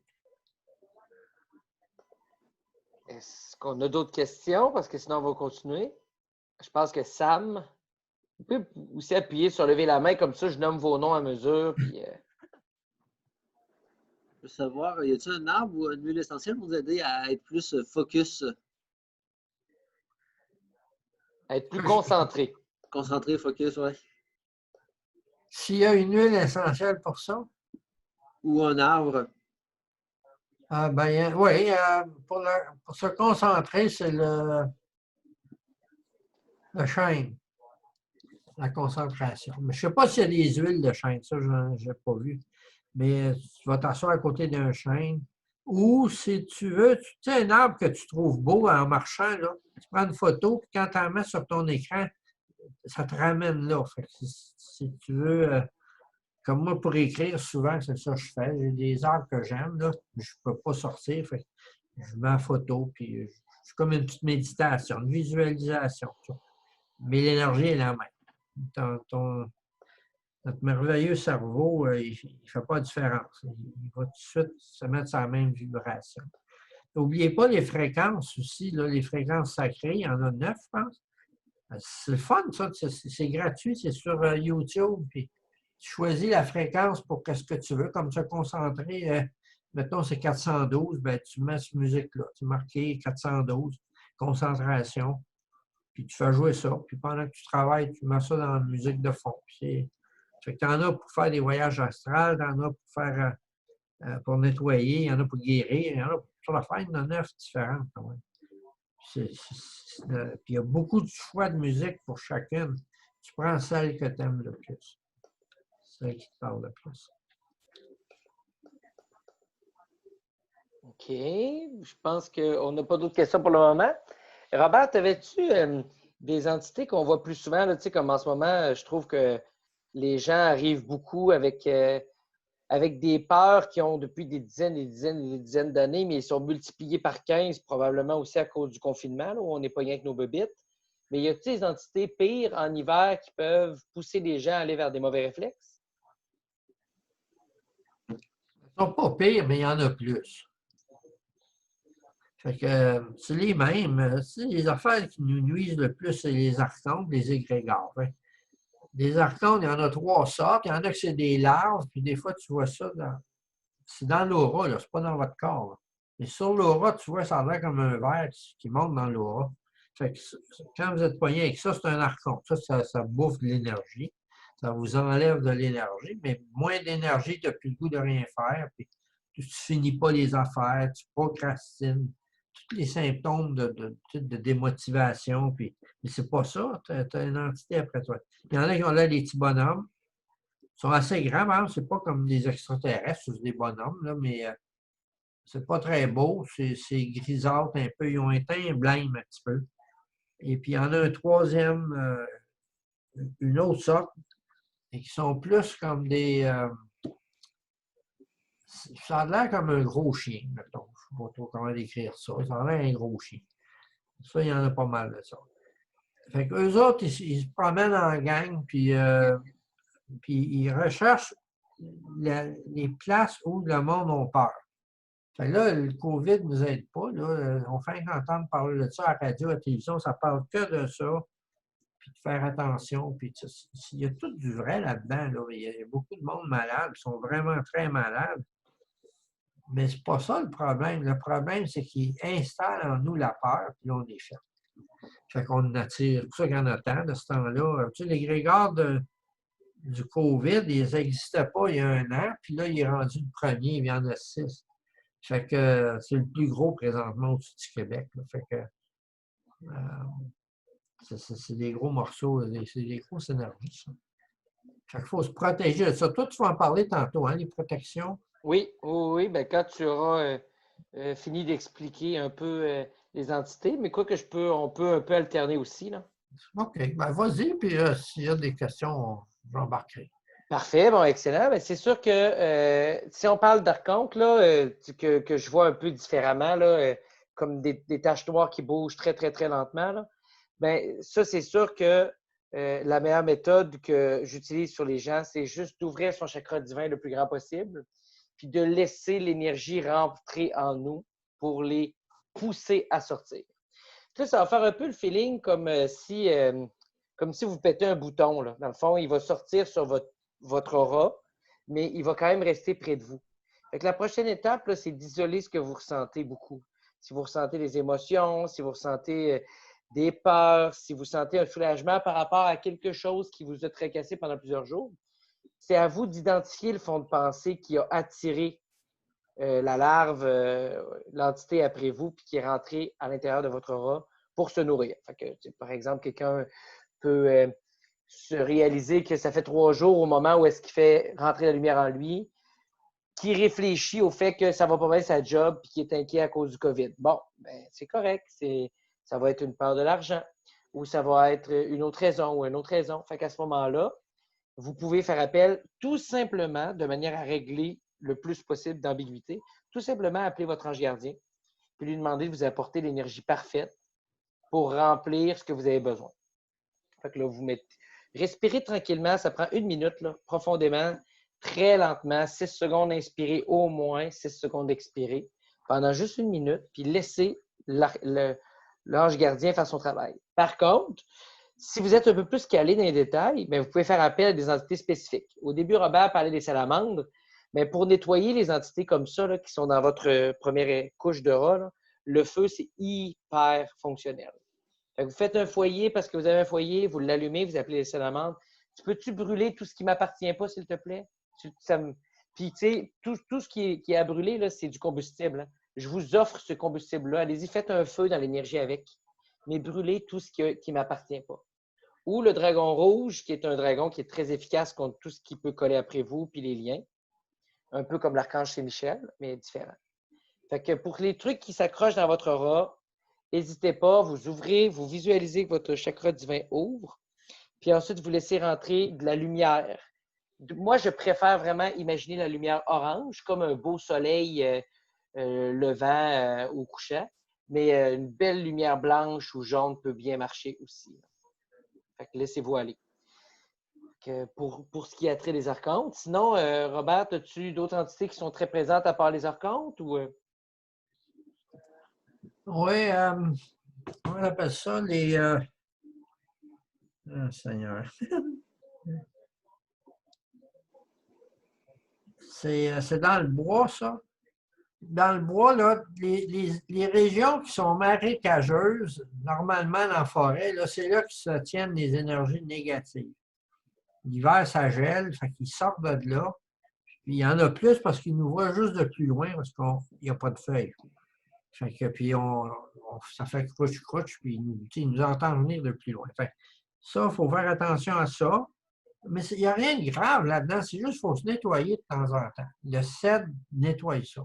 Est-ce qu'on a d'autres questions? Parce que sinon, on va continuer. Je pense que Sam, vous pouvez aussi appuyer sur lever la main, comme ça, je nomme vos noms à mesure. Puis, Je veux savoir, y a-t-il un arbre ou une huile essentielle pour vous aider à être plus focus, être plus concentré. concentré, focus, ouais? S'il y a une huile essentielle pour ça, Ou un arbre? oui, pour se concentrer, c'est le chêne, la concentration. Mais je ne sais pas s'il y a des huiles de chêne, ça, je n'ai pas vu. Mais tu vas t'asseoir à côté d'un chêne. Ou si tu veux, tu sais, un arbre que tu trouves beau en marchant, là, tu prends une photo, puis quand tu en mets sur ton écran, ça te ramène là. Fait que si tu veux, comme moi, pour écrire, souvent, c'est ça que je fais. J'ai des arbres que j'aime, là, mais je ne peux pas sortir. Fait que je mets en photo, puis c'est comme une petite méditation, une visualisation. Tu vois. Mais l'énergie est la même. Notre merveilleux cerveau, il ne fait pas de différence. Il va tout de suite se mettre sur la même vibration. N'oubliez pas les fréquences aussi, là, les fréquences sacrées, il y en a 9, je pense. C'est le fun, ça, c'est gratuit, c'est sur YouTube. Puis tu choisis la fréquence pour ce que tu veux, comme se concentrer. Mettons, c'est 412, ben, tu mets cette musique-là. Tu marques 412, concentration, puis tu fais jouer ça. Puis pendant que tu travailles, tu mets ça dans la musique de fond. Fait que tu en as pour faire des voyages astrales, tu en as pour faire pour nettoyer, il y en a pour guérir, il y en a pour toute la fin, il y en a 9 différentes quand même. Puis il y a beaucoup de choix de musique pour chacune. Tu prends celle que tu aimes le plus. Celle qui te parle le plus. OK. Je pense qu'on n'a pas d'autres questions pour le moment. Robert, avais-tu des entités qu'on voit plus souvent, là, tu sais, comme en ce moment, je trouve que les gens arrivent beaucoup avec des peurs qui ont depuis des dizaines et des dizaines et des dizaines d'années, mais ils sont multipliés par 15, probablement aussi à cause du confinement, là, où on n'est pas rien que nos bébites. Mais y a-t-il des entités pires en hiver qui peuvent pousser les gens à aller vers des mauvais réflexes? Ils ne sont pas pires, mais il y en a plus. Fait que c'est les mêmes. Les affaires qui nous nuisent le plus, c'est les archontes, les égrégores. Hein. Les archontes, il y en a 3 sortes. Il y en a que c'est des larves, puis des fois, tu vois ça c'est dans l'aura, là, c'est pas dans votre corps. Là. Mais sur l'aura, tu vois, ça a l'air comme un verre qui monte dans l'aura. Fait que quand vous êtes poigné avec ça, c'est un archonte. Ça bouffe de l'énergie. Ça vous enlève de l'énergie, mais moins d'énergie, tu n'as plus le goût de rien faire. Puis tu ne finis pas les affaires, tu procrastines. Tous les symptômes de démotivation. Puis, mais c'est pas ça. Tu as une entité après toi. Il y en a qui ont là des petits bonhommes. Ils sont assez grands, hein? C'est pas comme des extraterrestres, c'est des bonhommes, là, mais c'est pas très beau. C'est grisâtre un peu. Ils ont éteint un blême un petit peu. Et puis, il y en a un troisième, une autre sorte, et qui sont plus comme des. Ça a l'air comme un gros chien, mettons. Je ne sais pas trop comment décrire ça. Ça a l'air un gros chien. Ça, il y en a pas mal de ça. Fait qu'eux autres, ils se promènent en gang, puis ils recherchent les places où le monde a peur. Fait que là, le COVID ne nous aide pas. Là. On fait entendre parler de ça à la radio, à la télévision, ça parle que de ça. Puis de faire attention. Puis il y a tout du vrai là-dedans. Là. Il y a beaucoup de monde malade, ils sont vraiment très malades. Mais c'est pas ça le problème. Le problème, c'est qu'ils installent en nous la peur, puis là, on est fait. Fait qu'on en attire. C'est pour ça qu'il y en a tant de ce temps-là. Tu sais, les grégores du COVID, ils n'existaient pas il y a 1 an, puis là, il est rendu le premier, il y en a 6. Fait que c'est le plus gros présentement au-dessus du Québec. Là. Fait que c'est des gros morceaux, c'est des grosses énergies, ça. Fait qu'il faut se protéger de ça. Toi, tu vas en parler tantôt, hein, les protections. Oui, oui, oui. Ben, quand tu auras fini d'expliquer un peu les entités, mais quoi que on peut un peu alterner aussi, là. OK. Ben, vas-y, puis s'il y a des questions, j'embarquerai. Parfait, bon, excellent. Ben, c'est sûr que si on parle d'archonte, là, que je vois un peu différemment, là, comme des taches noires qui bougent très, très, très lentement, là, ben, ça, c'est sûr que la meilleure méthode que j'utilise sur les gens, c'est juste d'ouvrir son chakra divin le plus grand possible, puis de laisser l'énergie rentrer en nous pour les pousser à sortir. Là, ça va faire un peu le feeling comme si vous pétez un bouton, là. Dans le fond, il va sortir sur votre aura, mais il va quand même rester près de vous. Fait que la prochaine étape, là, c'est d'isoler ce que vous ressentez beaucoup. Si vous ressentez des émotions, si vous ressentez des peurs, si vous sentez un soulagement par rapport à quelque chose qui vous a tracassé pendant plusieurs jours, c'est à vous d'identifier le fond de pensée qui a attiré la larve, l'entité après vous, puis qui est rentrée à l'intérieur de votre aura pour se nourrir. Fait que, par exemple, quelqu'un peut se réaliser que ça fait 3 jours au moment où est-ce qu'il fait rentrer la lumière en lui, qui réfléchit au fait que ça va pas bien sa job et qui est inquiet à cause du COVID. Bon, ben, c'est correct. Ça va être une part de l'argent ou ça va être une autre raison ou une autre raison. Fait qu'à ce moment-là, vous pouvez faire appel tout simplement, de manière à régler le plus possible d'ambiguïté, tout simplement appeler votre ange gardien puis lui demander de vous apporter l'énergie parfaite pour remplir ce que vous avez besoin. Fait que là, respirez tranquillement, ça prend 1 minute, là, profondément, très lentement, 6 secondes inspirer au moins, 6 secondes expirer, pendant juste 1 minute, puis laissez l'ange gardien faire son travail. Par contre, si vous êtes un peu plus calé dans les détails, bien, vous pouvez faire appel à des entités spécifiques. Au début, Robert parlait des salamandres, mais pour nettoyer les entités comme ça, là, qui sont dans votre première couche d'aura, là, le feu, c'est hyper fonctionnel. Fait que vous faites un foyer parce que vous avez un foyer, vous l'allumez, vous appelez les salamandres. Tu peux-tu brûler tout ce qui ne m'appartient pas, s'il te plaît? Puis, tu sais, tout ce qui est à brûler, là, c'est du combustible. Hein. Je vous offre ce combustible-là. Allez-y, faites un feu dans l'énergie avec, mais brûlez tout ce qui ne m'appartient pas. Ou le dragon rouge, qui est un dragon qui est très efficace contre tout ce qui peut coller après vous, puis les liens. Un peu comme l'archange Saint-Michel, mais différent. Fait que pour les trucs qui s'accrochent dans votre aura, n'hésitez pas, vous ouvrez, vous visualisez que votre chakra divin ouvre, puis ensuite vous laissez rentrer de la lumière. Moi, je préfère vraiment imaginer la lumière orange, comme un beau soleil levant ou couchant, mais une belle lumière blanche ou jaune peut bien marcher aussi. Fait que laissez-vous aller. Pour ce qui a trait des archontes. Sinon, Robert, as-tu d'autres entités qui sont très présentes à part les archontes? Ou... Oui, on appelle ça les... Oh, Seigneur. C'est dans le bois, ça. Dans le bois, là, les régions qui sont marécageuses, normalement dans la forêt, là, c'est là que se tiennent les énergies négatives. L'hiver, ça gèle, fait qu'ils sortent de là. Puis il y en a plus parce qu'ils nous voient juste de plus loin parce qu'il n'y a pas de feuilles. Fait que, puis ça fait crouche, puis ils nous entendent venir de plus loin. Fait que ça, il faut faire attention à ça. Mais il n'y a rien de grave là-dedans. C'est juste qu'il faut se nettoyer de temps en temps. Le cèdre nettoie ça.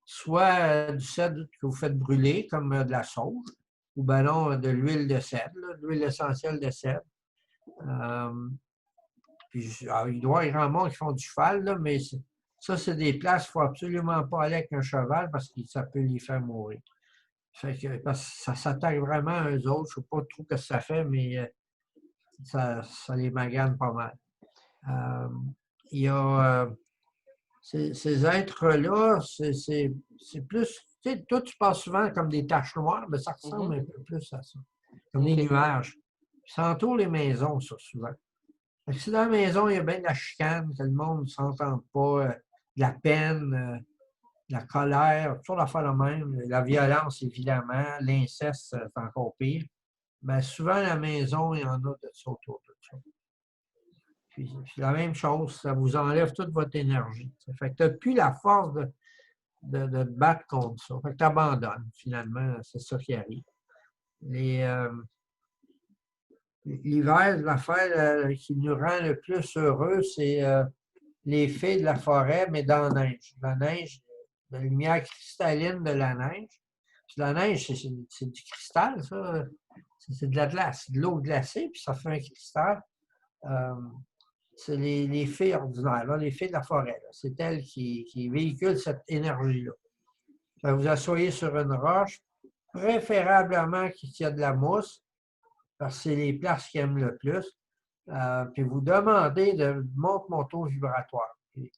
Soit du cèdre que vous faites brûler, comme de la sauge, ou ben non, de l'huile de cèdre, de l'huile essentielle de cèdre. Puis, il doit y avoir un monde qui font du cheval, là, mais ça, c'est des places qu'il ne faut absolument pas aller avec un cheval parce que ça peut les faire mourir. Fait que, parce que ça s'attaque vraiment à eux autres. Je ne sais pas trop ce que ça fait, mais ça les magane pas mal. Il y a ces êtres-là, c'est plus. Tu sais, toi, tu passes souvent comme des taches noires, mais ça ressemble un peu plus à ça. Comme des nuages. Ça entoure les maisons, ça, souvent. Fait que si dans la maison, il y a bien de la chicane, que le monde ne s'entende pas, de la peine, de la colère, toujours l'affaire la même. La violence, évidemment. L'inceste, c'est encore pire. bien, souvent, à la maison, il y en a de ça autour de ça. Puis, c'est la même chose, ça vous enlève toute votre énergie. Ça fait que tu n'as plus la force de te battre contre ça. Fait que tu abandonnes, finalement, c'est ça qui arrive. L'hiver, l'affaire qui nous rend le plus heureux, c'est les fées de la forêt, mais dans la neige. La neige, la lumière cristalline de la neige. Puis la neige, c'est du cristal, ça. C'est de la glace, de l'eau glacée, puis ça fait un cristal. C'est les fées ordinaires, là, les fées de la forêt. C'est elles qui véhiculent cette énergie-là. Vous asseyez sur une roche, préférablement qu'il y a de la mousse, parce que c'est les places qu'ils aiment le plus. Puis vous demandez de monter mon taux vibratoire. Puis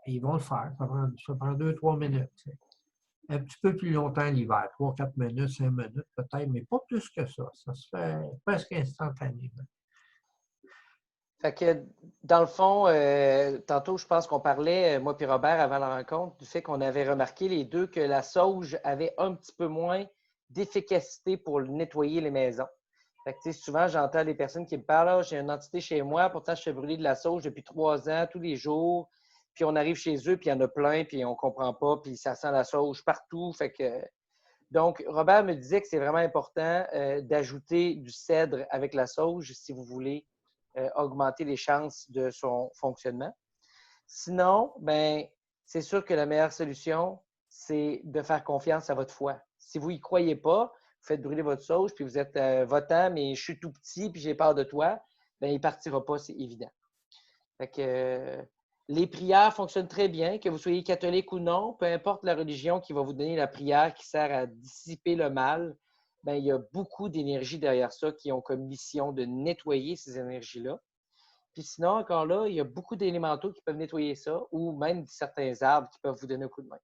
ils vont le faire. Ça prend 2-3 minutes. Un petit peu plus longtemps l'hiver, 3-4 minutes, 5 minutes peut-être, mais pas plus que ça. Ça se fait presque instantanément. Fait que, dans le fond, tantôt, je pense qu'on parlait, moi et Robert, avant la rencontre, du fait qu'on avait remarqué les deux que la sauge avait un petit peu moins d'efficacité pour nettoyer les maisons. Fait que, souvent, j'entends des personnes qui me parlent, ah, j'ai une entité chez moi, pourtant je fais brûler de la sauge depuis 3 ans, tous les jours. Puis on arrive chez eux, puis il y en a plein, puis on ne comprend pas, puis ça sent la sauge partout. Fait que, donc, Robert me disait que c'est vraiment important d'ajouter du cèdre avec la sauge si vous voulez augmenter les chances de son fonctionnement. Sinon, ben, c'est sûr que la meilleure solution, c'est de faire confiance à votre foi. Si vous n'y croyez pas, vous faites brûler votre sauge, puis vous êtes votant, mais je suis tout petit, puis j'ai peur de toi, ben, il ne partira pas, c'est évident. Fait que, les prières fonctionnent très bien, que vous soyez catholique ou non, peu importe la religion qui va vous donner la prière qui sert à dissiper le mal, ben, il y a beaucoup d'énergie derrière ça qui ont comme mission de nettoyer ces énergies-là. Puis sinon, encore là, il y a beaucoup d'élémentaux qui peuvent nettoyer ça ou même certains arbres qui peuvent vous donner un coup de main.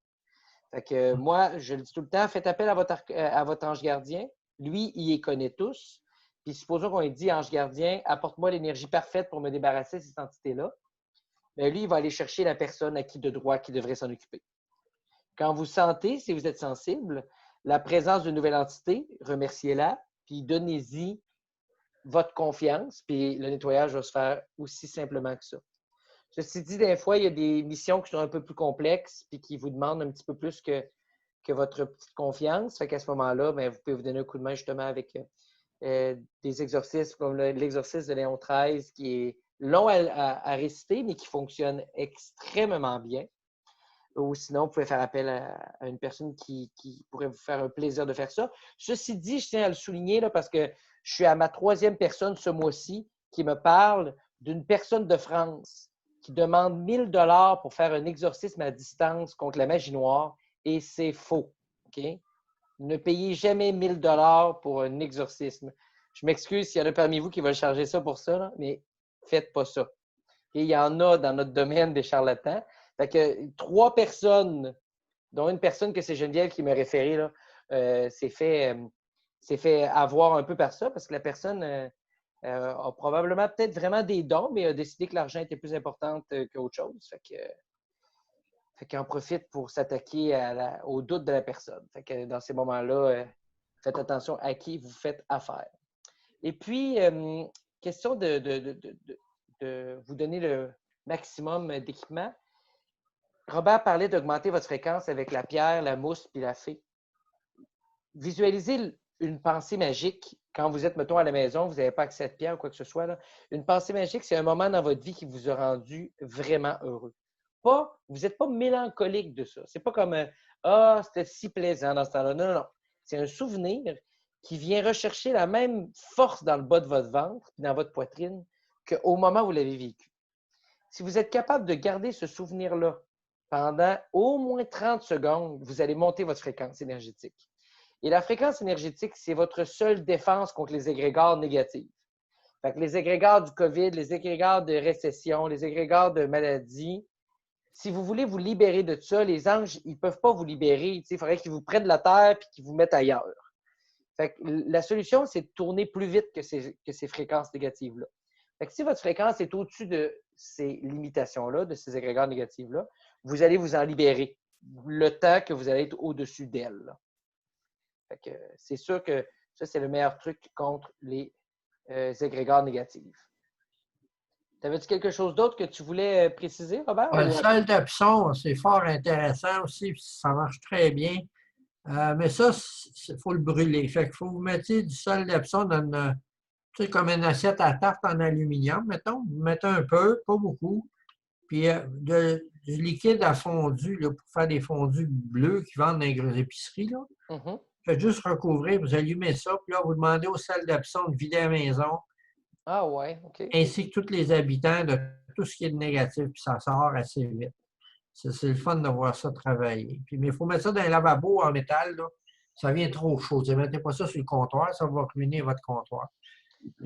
Fait que moi, je le dis tout le temps, faites appel à votre ange gardien. Lui, il les connaît tous. Puis supposons qu'on lui dit, ange gardien, apporte-moi l'énergie parfaite pour me débarrasser de cette entité-là. Bien, lui, il va aller chercher la personne à qui de droit qui devrait s'en occuper. Quand vous sentez, si vous êtes sensible, la présence d'une nouvelle entité, remerciez-la, puis donnez-y votre confiance, puis le nettoyage va se faire aussi simplement que ça. Ceci dit, des fois, il y a des missions qui sont un peu plus complexes, puis qui vous demandent un petit peu plus que votre petite confiance. Fait qu'à ce moment-là, bien, vous pouvez vous donner un coup de main justement avec des exorcismes comme l'exorcisme de Léon XIII, qui est long à réciter, mais qui fonctionne extrêmement bien. Ou sinon, vous pouvez faire appel à une personne qui pourrait vous faire un plaisir de faire ça. Ceci dit, je tiens à le souligner là, parce que je suis à ma 3e personne ce mois-ci qui me parle d'une personne de France qui demande 1 000 $ pour faire un exorcisme à distance contre la magie noire, et c'est faux. Okay? Ne payez jamais 1 000 $ pour un exorcisme. Je m'excuse s'il y en a parmi vous qui veulent charger ça pour ça, là, mais faites pas ça. Et il y en a dans notre domaine des charlatans. Fait que 3 personnes, dont une personne que c'est Geneviève qui m'a référé, là, s'est fait avoir un peu par ça parce que la personne a probablement peut-être vraiment des dons, mais a décidé que l'argent était plus important qu'autre chose. Fait qu'en profite pour s'attaquer au doute de la personne. Fait que dans ces moments-là, faites attention à qui vous faites affaire. Et puis, question de vous donner le maximum d'équipement. Robert parlait d'augmenter votre fréquence avec la pierre, la mousse puis la fée. Visualisez une pensée magique quand vous êtes, mettons, à la maison, vous n'avez pas accès à cette pierre ou quoi que ce soit. Là. Une pensée magique, c'est un moment dans votre vie qui vous a rendu vraiment heureux. Vous n'êtes pas mélancolique de ça. C'est pas comme ah, c'était si plaisant dans ce temps-là. Non, non, non. C'est un souvenir qui vient rechercher la même force dans le bas de votre ventre et dans votre poitrine qu'au moment où vous l'avez vécu. Si vous êtes capable de garder ce souvenir-là pendant au moins 30 secondes, vous allez monter votre fréquence énergétique. Et la fréquence énergétique, c'est votre seule défense contre les égrégores négatifs. Fait que les égrégores du COVID, les égrégores de récession, les égrégores de maladie, si vous voulez vous libérer de ça, les anges, ils ne peuvent pas vous libérer. Il faudrait qu'ils vous prennent de la terre et qu'ils vous mettent ailleurs. Fait que la solution, c'est de tourner plus vite que ces fréquences négatives-là. Fait que si votre fréquence est au-dessus de ces limitations-là, de ces égrégores négatifs-là, vous allez vous en libérer le temps que vous allez être au-dessus d'elles. Fait que c'est sûr que Ça, c'est le meilleur truc contre les égrégores négatifs. T'avais-tu quelque chose d'autre que tu voulais préciser, Robert? Le sel d'Epsom, c'est fort intéressant aussi, puis ça marche très bien. Mais ça, il faut le brûler. Fait qu'il faut vous mettre du sel d'Epsom dans une, tu sais, comme une assiette à tarte en aluminium, mettons. Vous mettez un peu, pas beaucoup. Puis du liquide à fondu, là, pour faire des fondus bleus qui vendent dans les épiceries. Là. Faites juste recouvrir, vous allumez ça, puis là, vous demandez au sel d'Epsom de vider la maison. Ah ouais, OK. Ainsi que tous les habitants de tout ce qui est de négatif, puis ça sort assez vite. C'est le fun de voir ça travailler. Puis, mais il faut mettre ça dans un lavabo en métal, là. Ça vient trop chaud. Ne mettez pas ça sur le comptoir, ça va ruiner votre comptoir.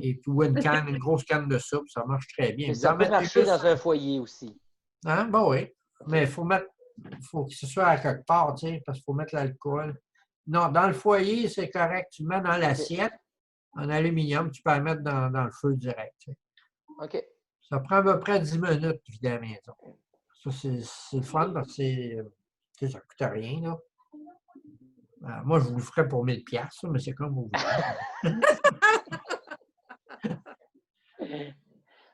Et puis, ou une canne, une grosse canne de soupe, ça marche très bien. Mais ça peut marcher dans un foyer aussi. Hein? Ben oui. Mais il faut que ce soit à quelque part, tu sais, parce qu'il faut mettre l'alcool. Non, dans le foyer, c'est correct. Tu le mets dans l'assiette, en aluminium, tu peux la mettre dans le feu direct. Tu sais. OK. Ça prend à peu près 10 minutes de vider la maison. Ça, c'est le fun parce que ça ne coûte rien. Là. Moi, je vous le ferais pour 1000 $, mais c'est comme vous voulez.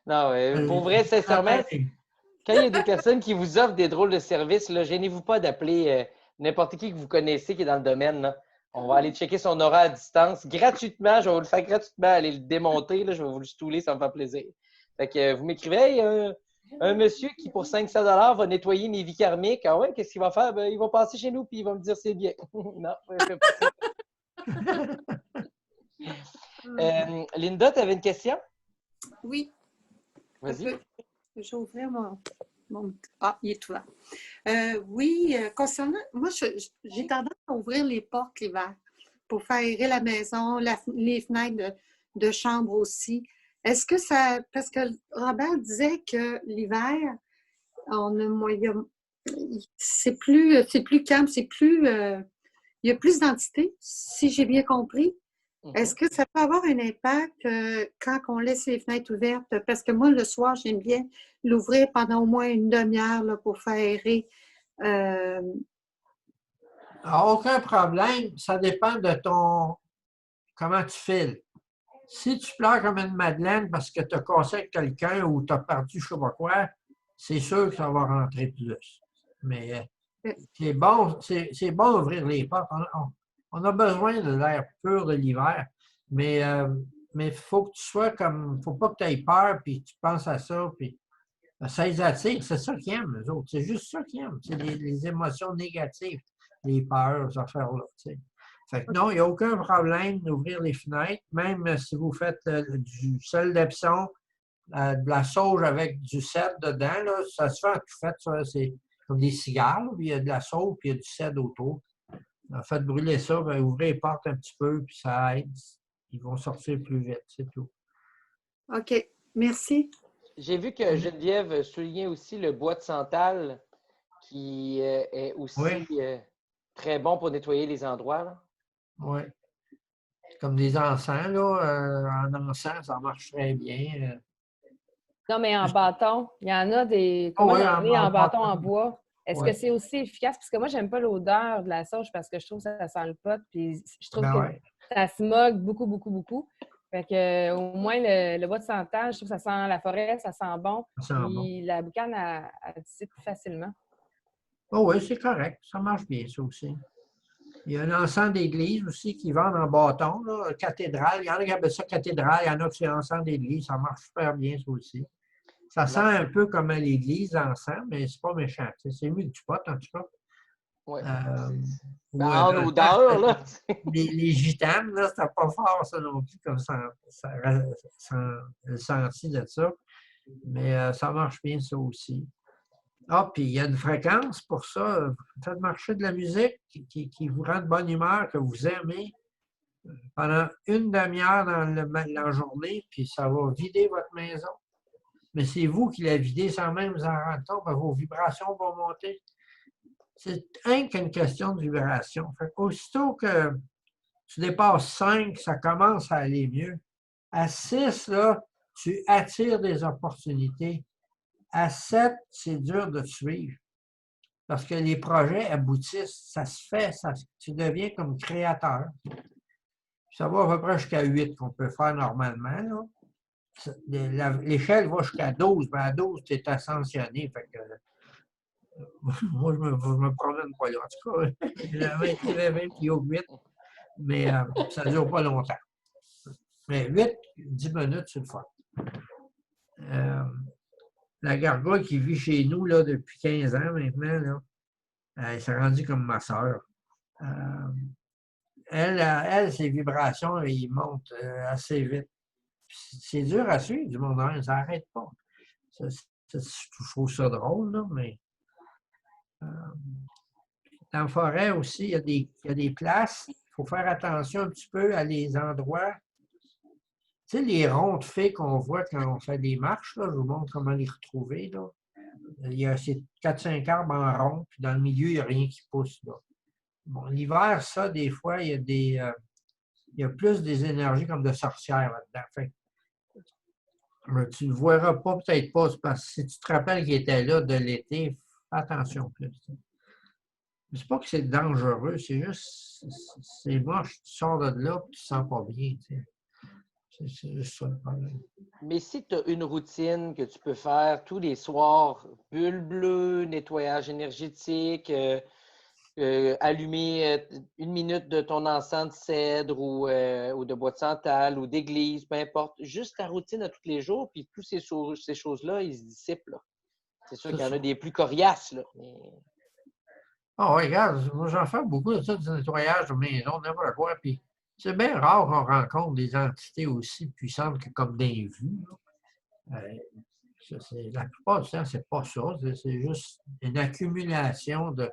Non, pour vrai, sincèrement, quand il y a des personnes qui vous offrent des drôles de services, là, gênez-vous pas d'appeler n'importe qui que vous connaissez qui est dans le domaine. Là. On va aller checker son aura à distance gratuitement. Je vais vous le faire gratuitement, aller le démonter. Là, je vais vous le stouler, ça me fait plaisir. Fait que vous m'écrivez, un monsieur qui, pour 500 $ va nettoyer mes vies karmiques. Ah ouais, qu'est-ce qu'il va faire? Ben, il va passer chez nous puis il va me dire c'est bien. Non, je fais pas ça. Linda, tu avais une question? Oui. Vas-y. Je vais ouvrir mon... Ah, il est ouvert. Oui, concernant... Moi, j'ai tendance à ouvrir les portes l'hiver pour faire aérer la maison, les fenêtres de chambre aussi. Est-ce que ça... Parce que Robert disait que l'hiver, c'est plus calme, c'est plus... il y a plus d'entités, si j'ai bien compris. Est-ce que ça peut avoir un impact quand on laisse les fenêtres ouvertes? Parce que moi, le soir, j'aime bien l'ouvrir pendant au moins une demi-heure là, pour faire aérer. Aucun problème. Ça dépend de comment tu files. Si tu pleures comme une madeleine parce que tu as cassé avec quelqu'un ou tu as perdu je ne sais pas quoi, c'est sûr que ça va rentrer plus. Mais c'est bon d'ouvrir les portes. On a besoin de l'air pur de l'hiver, mais il faut que tu sois comme. Faut pas que tu aies peur puis tu penses à ça. Puis, ça les attire, c'est ça qu'ils aiment, eux autres. C'est juste ça qu'ils aiment. C'est les émotions négatives, les peurs, ces affaires-là. Fait que non, il n'y a aucun problème d'ouvrir les fenêtres, même si vous faites du sel d'Epsom, de la sauge avec du cèdre dedans, là, ça se fait en tout fait, ça, c'est comme des cigares, puis il y a de la sauge, puis il y a du cèdre autour. Faites brûler ça, bien, ouvrez les portes un petit peu, puis ça aide. Ils vont sortir plus vite, c'est tout. OK, merci. J'ai vu que Geneviève soulignait aussi le bois de santal qui est aussi très bon pour nettoyer les endroits. Oui. Comme des encens, là. En encens, ça marche très bien. Non, mais en bâton, il y en a des en bâton en bois. Est-ce que c'est aussi efficace? Parce que moi, j'aime pas l'odeur de la sauge parce que je trouve que ça sent le pot. Puis je trouve que ça smoke beaucoup, beaucoup, beaucoup. Fait que au moins, le bois de santal, je trouve que ça sent la forêt, ça sent bon. Puis la boucane, elle dissipe plus facilement. Oh oui, c'est correct. Ça marche bien, ça aussi. Il y a un encens d'église aussi qui vendent en bâton, là, cathédrale. Il y en a qui appellent ça cathédrale, il y en a qui c'est encens d'église. Ça marche super bien, ça aussi. Ça sent un peu comme à l'église, l'encens, mais c'est pas méchant. C'est mieux que du pot, en tout cas. Oui. En odeur, là. Les gitanes, là, c'était pas fort, ça non plus, comme le senti de ça. Mais ça marche bien, ça aussi. Ah, puis il y a une fréquence pour ça. Faites marcher de la musique qui vous rend de bonne humeur, que vous aimez pendant une demi-heure dans la journée, puis ça va vider votre maison. Mais c'est vous qui la videz sans même vous en rendre compte, vos vibrations vont monter. C'est rien qu'une question de vibration. Fait aussitôt que tu dépasses 5, ça commence à aller mieux. À 6, là, tu attires des opportunités. À 7, c'est dur de te suivre. Parce que les projets aboutissent, ça se fait, tu deviens comme créateur. Ça va à peu près jusqu'à 8 qu'on peut faire normalement. L'échelle va jusqu'à 12, mais à 12, tu es ascensionné. Fait que, moi, je me promène pas là. En tout cas, j'avais 20 plus haut que 8, mais ça ne dure pas longtemps. Mais 10 minutes, c'est le fun. La gargoyle qui vit chez nous là, depuis 15 ans maintenant, là, elle s'est rendue comme ma soeur. Elle, ses vibrations, ils montent assez vite. C'est dur à suivre du monde, hein, ça n'arrête pas. Je trouve ça drôle, là, mais dans la forêt aussi, il y a des places. Il faut faire attention un petit peu à les endroits. Tu sais, les ronds de fées qu'on voit quand on fait des marches, là, je vous montre comment les retrouver. Là. Il y a ces 4-5 arbres en rond, puis dans le milieu, il n'y a rien qui pousse. Là. Bon, l'hiver, ça, des fois, il y a plus des énergies comme de sorcières là-dedans. Fait, mais tu ne le verras pas, peut-être pas, parce que si tu te rappelles qu'il était là de l'été, fais attention plus. C'est pas que c'est dangereux, c'est juste, c'est moche, tu sors de là et tu te sens pas bien. C'est juste ça le problème. Mais si tu as une routine que tu peux faire tous les soirs, bulle bleue, nettoyage énergétique, allumer 1 minute de ton encens de cèdre ou de bois de santal ou d'église, peu importe, juste ta routine à tous les jours, puis toutes ces choses-là, ils se dissipent. Là. C'est sûr qu'il y en a des plus coriaces. Là, mais... Oh, regarde, moi j'en fais beaucoup de ça, du nettoyage de maison, n'importe quoi, puis c'est bien rare qu'on rencontre des entités aussi puissantes que comme des vues. La plupart du temps, c'est pas ça. C'est juste une accumulation de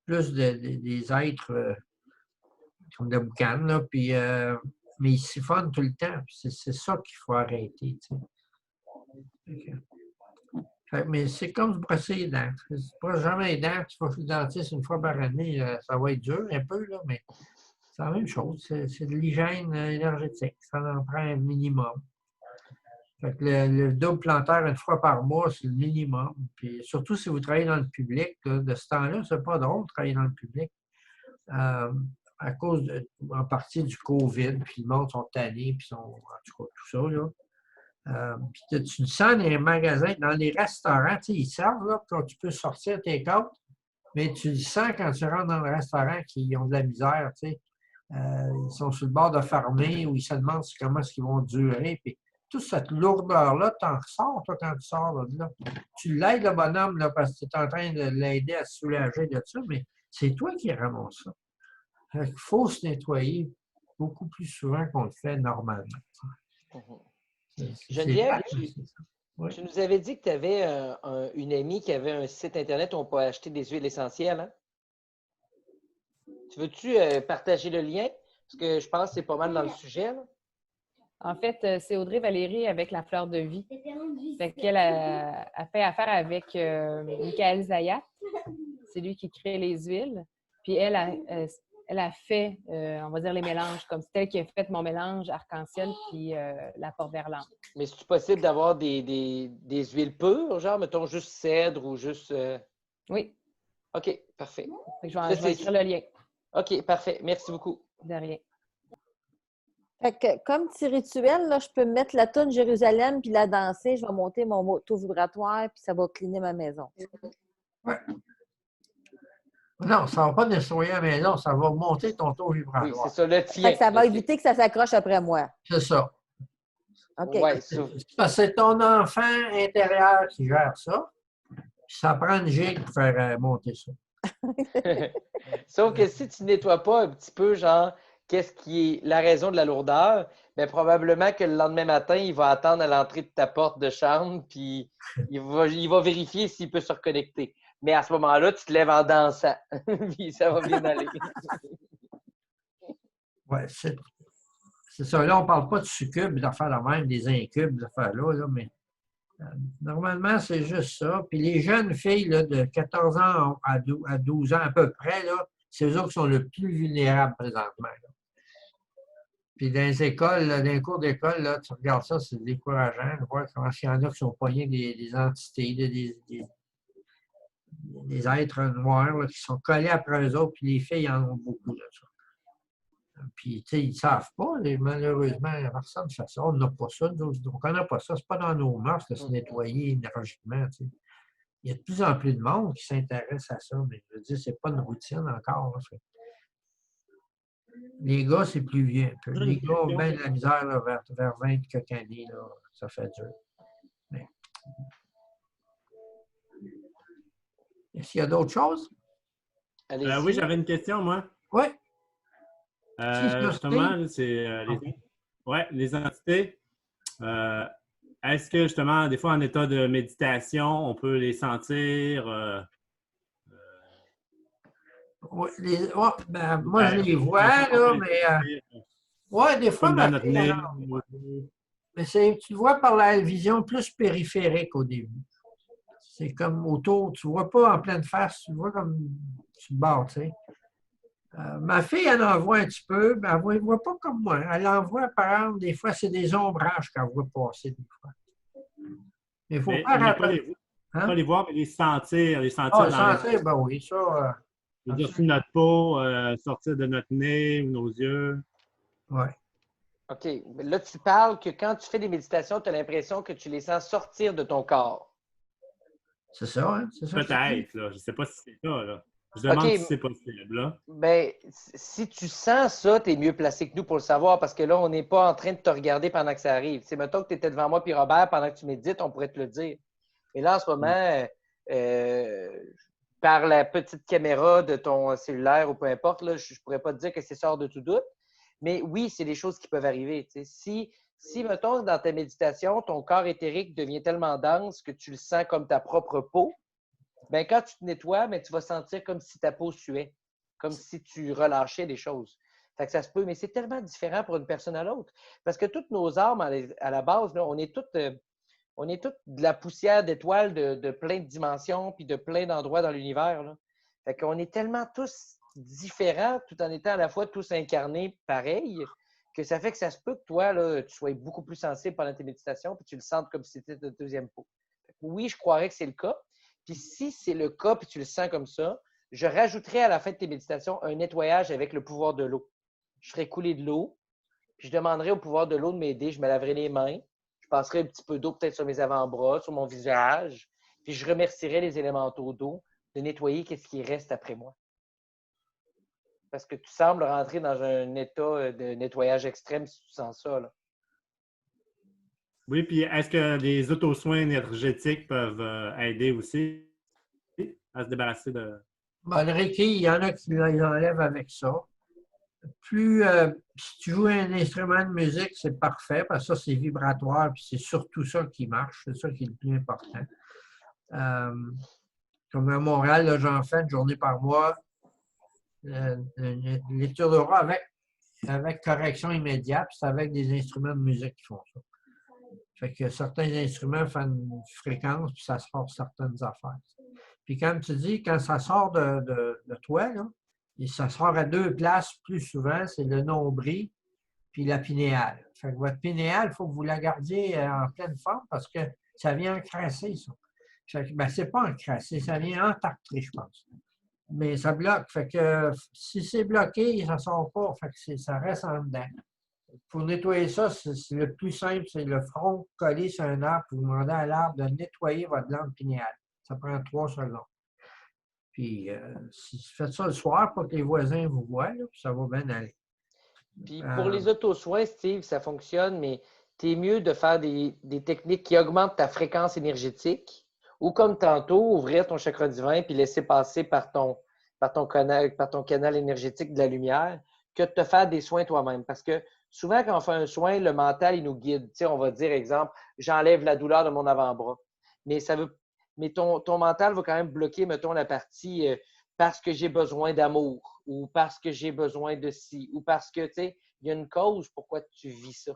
plus des êtres comme de boucan, là, puis, mais ils siphonnent tout le temps. C'est ça qu'il faut arrêter. Mais c'est comme se brosser les dents. Si tu ne brosses jamais les dents, tu vas chez le dentiste une fois par année, ça va être dur un peu, là, mais c'est la même chose. C'est de l'hygiène énergétique. Ça en prend un minimum. Fait que le double plantaire une fois par mois, c'est le minimum. Puis surtout si vous travaillez dans le public, là, de ce temps-là, c'est pas drôle de travailler dans le public. À cause, en partie, du COVID, puis le monde sont tannés, puis en tout cas, tout ça, là. Puis tu le sens dans les magasins, dans les restaurants, ils servent, là, quand tu peux sortir tes cartes, mais tu le sens quand tu rentres dans le restaurant qu'ils ont de la misère, tu sais. Ils sont sur le bord de fermer ou ils se demandent comment est-ce qu'ils vont durer. Puis toute cette lourdeur-là, tu en ressors, toi, quand tu sors de là. Tu l'aides, le bonhomme, là, parce que tu es en train de l'aider à se soulager de ça, mais c'est toi qui ramasse ça. Il faut se nettoyer beaucoup plus souvent qu'on le fait normalement. Geneviève, tu nous avais dit que tu avais une amie qui avait un site Internet où on peut acheter des huiles essentielles. Hein? Tu veux-tu partager le lien? Parce que je pense que c'est pas mal dans le sujet. Là. En fait, c'est Audrey Valérie avec la fleur de vie. Fait qu'elle a fait affaire avec Michael Zayat. C'est lui qui crée les huiles. Puis elle a fait, on va dire, les mélanges. Comme c'est elle qui a fait mon mélange arc-en-ciel puis la porte vers l'âme. Mais c'est possible d'avoir des huiles pures, genre, mettons, juste cèdre ou juste... Oui. OK, parfait. Je vais écrire le lien. OK, parfait. Merci beaucoup. De rien. Fait que, comme petit rituel, là, je peux mettre la toune Jérusalem puis la danser. Je vais monter mon auto-vibratoire puis ça va cleaner ma maison. Oui. Non, ça ne va pas nettoyer la maison, ça va monter ton taux vibratoire. Oui, c'est ça, le tien. Fait que ça va éviter que ça s'accroche après moi. C'est ça. OK. Ouais, parce que c'est ton enfant intérieur qui gère ça. Ça prend une gigue pour faire monter ça. Sauf que si tu ne nettoies pas un petit peu, genre, qu'est-ce qui est la raison de la lourdeur, bien, probablement que le lendemain matin, il va attendre à l'entrée de ta porte de chambre, puis il va vérifier s'il peut se reconnecter. Mais à ce moment-là, tu te lèves en dansant, puis ça va bien aller. Oui, c'est ça. Là, on ne parle pas de succubes, d'affaires la même, des incubes, d'affaires-là, là, mais normalement, c'est juste ça. Puis les jeunes filles là, de 14 ans à 12 ans à peu près, c'est eux qui sont le plus vulnérables présentement. Là. Puis dans les écoles, dans les cours d'école, là, tu regardes ça, c'est décourageant de voir comment il y en a qui sont pognés des entités, des êtres noirs là, qui sont collés après eux autres, puis les filles en ont beaucoup de ça. Puis, tu sais, ils ne savent pas. Malheureusement, personne ne fait ça. On n'a pas ça. On ne connaît pas ça. Ce n'est pas dans nos mœurs de se nettoyer énergiquement. Tu sais. Il y a de plus en plus de monde qui s'intéresse à ça, mais je veux dire, ce n'est pas une routine encore. Là. Les gars, c'est plus vieux un peu. Les gars ont bien de la misère là, vers 20 quelques années. Là, ça fait dur. Mais... Est-ce qu'il y a d'autres choses? Oui, j'avais une question, moi. Oui. Justement, c'est les entités. Est-ce que, justement, des fois, en état de méditation, on peut les sentir? Oui, moi, je les vois, là, mais... oui, des fois, dans notre nez. Mais tu le vois par la vision plus périphérique au début. C'est comme autour, tu ne vois pas en pleine face, tu le vois comme sur le bord, tu sais. Ma fille, elle en voit un petit peu, mais elle ne voit pas comme moi. Elle en voit, par exemple, des fois, c'est des ombrages qu'elle voit passer, des fois. Mais il faut pas les voir, mais les sentir. Les sentir, sentir, ben oui, ça... je veux dire, sur notre peau, sortir de notre nez ou nos yeux. Oui. OK. Là, tu parles que quand tu fais des méditations, tu as l'impression que tu les sens sortir de ton corps. C'est ça, hein? C'est ça. Peut-être, là. Je ne sais pas si c'est ça, là. Je demande si c'est possible, là. Bien, si tu sens ça, tu es mieux placé que nous pour le savoir parce que là, on n'est pas en train de te regarder pendant que ça arrive. C'est mettons que tu étais devant moi puis Robert pendant que tu médites, on pourrait te le dire. Et là, en ce moment, par la petite caméra de ton cellulaire ou peu importe, là, je ne pourrais pas te dire que c'est hors de tout doute. Mais oui, c'est des choses qui peuvent arriver. Si, mettons, dans ta méditation, ton corps éthérique devient tellement dense que tu le sens comme ta propre peau, bien, quand tu te nettoies, bien, tu vas sentir comme si ta peau suait, comme si tu relâchais des choses. Fait que ça se peut, mais c'est tellement différent pour une personne à l'autre. Parce que toutes nos armes, à la base, là, on est toutes de la poussière d'étoiles de plein de dimensions puis de plein d'endroits dans l'univers. Là. Fait qu'on est tellement tous différents, tout en étant à la fois tous incarnés pareil, que ça fait que ça se peut que toi, là, tu sois beaucoup plus sensible pendant tes méditations puis tu le sentes comme si c'était ta deuxième peau. Oui, je croirais que c'est le cas. Puis si c'est le cas puis tu le sens comme ça, je rajouterais à la fin de tes méditations un nettoyage avec le pouvoir de l'eau. Je ferais couler de l'eau, puis je demanderais au pouvoir de l'eau de m'aider. Je me laverais les mains, je passerais un petit peu d'eau peut-être sur mes avant-bras, sur mon visage, puis je remercierais les élémentaux d'eau de nettoyer ce qui reste après moi. Parce que tu sembles rentrer dans un état de nettoyage extrême si tu sens ça. Là. Oui, puis est-ce que les autosoins énergétiques peuvent aider aussi à se débarrasser de... Bon, le Reiki, il y en a qui l'enlèvent avec ça. Si tu joues un instrument de musique, c'est parfait, parce que ça, c'est vibratoire, puis c'est surtout ça qui marche. C'est ça qui est le plus important. Comme à Montréal, là, j'en fais une journée par mois, lecture d'aura avec correction immédiate, puis c'est avec des instruments de musique qui font ça. Fait que certains instruments font une fréquence, puis ça sort certaines affaires. Puis comme tu dis, quand ça sort de toi, là, et ça sort à deux places plus souvent, c'est le nombril puis la pinéale. Fait que votre pinéale, il faut que vous la gardiez en pleine forme parce que ça vient encrasser, ça. Fait que, c'est pas encrassé, ça vient entartrer, je pense. Mais ça bloque. Fait que si c'est bloqué, ça ne sort pas. Fait que ça reste en dedans. Pour nettoyer ça, c'est le plus simple, c'est le front collé sur un arbre, puis vous demandez à l'arbre de nettoyer votre glande pinéale. Ça prend 3 secondes. Puis, si vous faites ça le soir pour que les voisins vous voient, là, puis ça va bien aller. Puis, pour les auto-soins, Steve, ça fonctionne, mais tu es mieux de faire des techniques qui augmentent ta fréquence énergétique ou, comme tantôt, ouvrir ton chakra divin puis laisser passer par ton canal énergétique de la lumière que de te faire des soins toi-même. Parce que souvent, quand on fait un soin, le mental, il nous guide. Tu sais, on va dire, exemple, j'enlève la douleur de mon avant-bras. Mais ton mental va quand même bloquer, mettons, la partie parce que j'ai besoin d'amour ou parce que j'ai besoin de ci ou parce que, tu sais, il y a une cause pourquoi tu vis ça.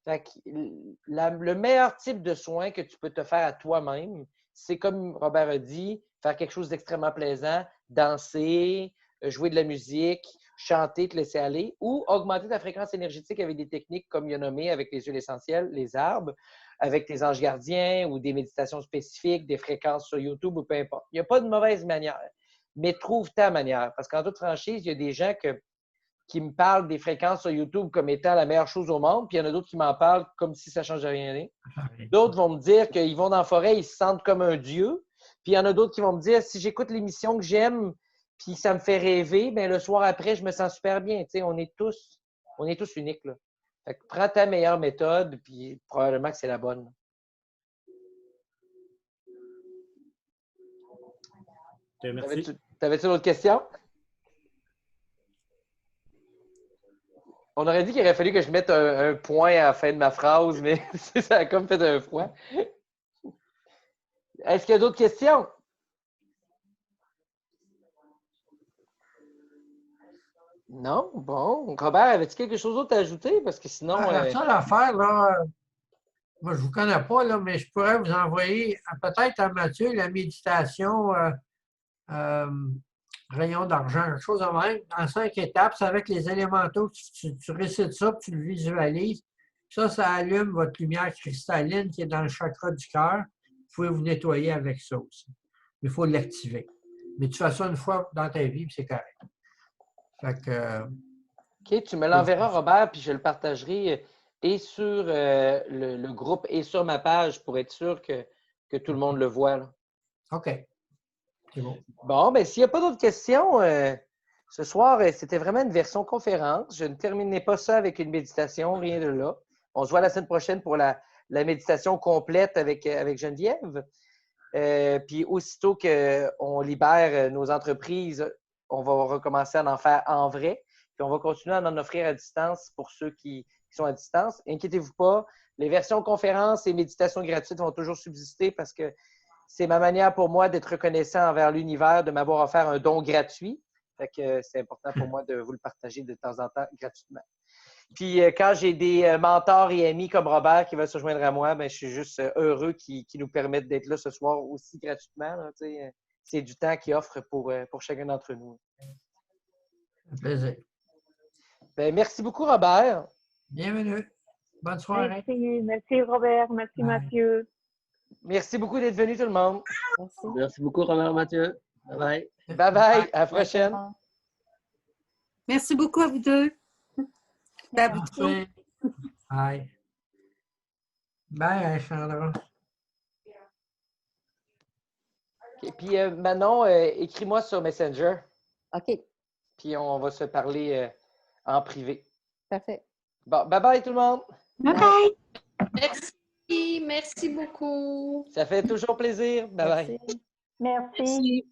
Fait que le meilleur type de soin que tu peux te faire à toi-même, c'est comme Robert a dit, faire quelque chose d'extrêmement plaisant, danser, jouer de la musique, chanter, te laisser aller ou augmenter ta fréquence énergétique avec des techniques comme il a nommé avec les huiles essentielles, les arbres avec tes anges gardiens ou des méditations spécifiques, des fréquences sur YouTube ou peu importe. Il n'y a pas de mauvaise manière, mais trouve ta manière. Parce qu'en toute franchise, il y a des gens qui me parlent des fréquences sur YouTube comme étant la meilleure chose au monde, puis il y en a d'autres qui m'en parlent comme si ça ne changeait rien. D'autres vont me dire qu'ils vont dans la forêt, ils se sentent comme un dieu. Puis il y en a d'autres qui vont me dire, si j'écoute l'émission que j'aime, puis ça me fait rêver, bien, le soir après, je me sens super bien. Tu sais, on est tous uniques, là. Fait que prends ta meilleure méthode, puis probablement que c'est la bonne. Merci. T'avais-tu d'autres questions? On aurait dit qu'il aurait fallu que je mette un point à la fin de ma phrase, mais ça a comme fait un froid. Est-ce qu'il y a d'autres questions? Non? Bon. Robert, avais-tu quelque chose d'autre à ajouter? Parce que sinon. La seule affaire, là, moi, je ne vous connais pas, là, mais je pourrais vous envoyer peut-être à Mathieu la méditation rayon d'argent, quelque chose de même, en 5 étapes. C'est avec les élémentaux. Tu récites ça, puis tu le visualises. Ça allume votre lumière cristalline qui est dans le chakra du cœur. Vous pouvez vous nettoyer avec ça aussi. Il faut l'activer. Mais tu fais ça une fois dans ta vie, puis c'est correct. Fait que, OK, tu me l'enverras, Robert, puis je le partagerai et sur le groupe et sur ma page pour être sûr que tout le monde le voit. Là. OK. C'est bon. Bon, bien, s'il n'y a pas d'autres questions, ce soir, c'était vraiment une version conférence. Je ne terminais pas ça avec une méditation, rien de là. On se voit la semaine prochaine pour la méditation complète avec Geneviève. Puis aussitôt qu'on libère nos entreprises, on va recommencer à en faire en vrai. Puis on va continuer à en offrir à distance pour ceux qui sont à distance. Inquiétez-vous pas, les versions conférences et méditations gratuites vont toujours subsister parce que c'est ma manière pour moi d'être reconnaissant envers l'univers, de m'avoir offert un don gratuit. Fait que c'est important pour moi de vous le partager de temps en temps gratuitement. Puis quand j'ai des mentors et amis comme Robert qui veulent se joindre à moi, bien, je suis juste heureux qu'ils nous permettent d'être là ce soir aussi gratuitement. Là, c'est du temps qu'ils offrent pour chacun d'entre nous. Un plaisir. Bien, merci beaucoup, Robert. Bienvenue. Bonne soirée. Merci Robert. Merci Mathieu. Merci beaucoup d'être venu, tout le monde. Merci. Merci beaucoup, Robert Mathieu. Bye bye. Bye bye. À la prochaine. Merci beaucoup à vous deux. À vous tous. Parfait. Bye. Bye, Alexandra. Okay. Puis Manon, écris-moi sur Messenger. OK. Puis on va se parler en privé. Parfait. Bon, bye bye tout le monde. Bye bye. Merci beaucoup. Ça fait toujours plaisir. Bye bye. Merci.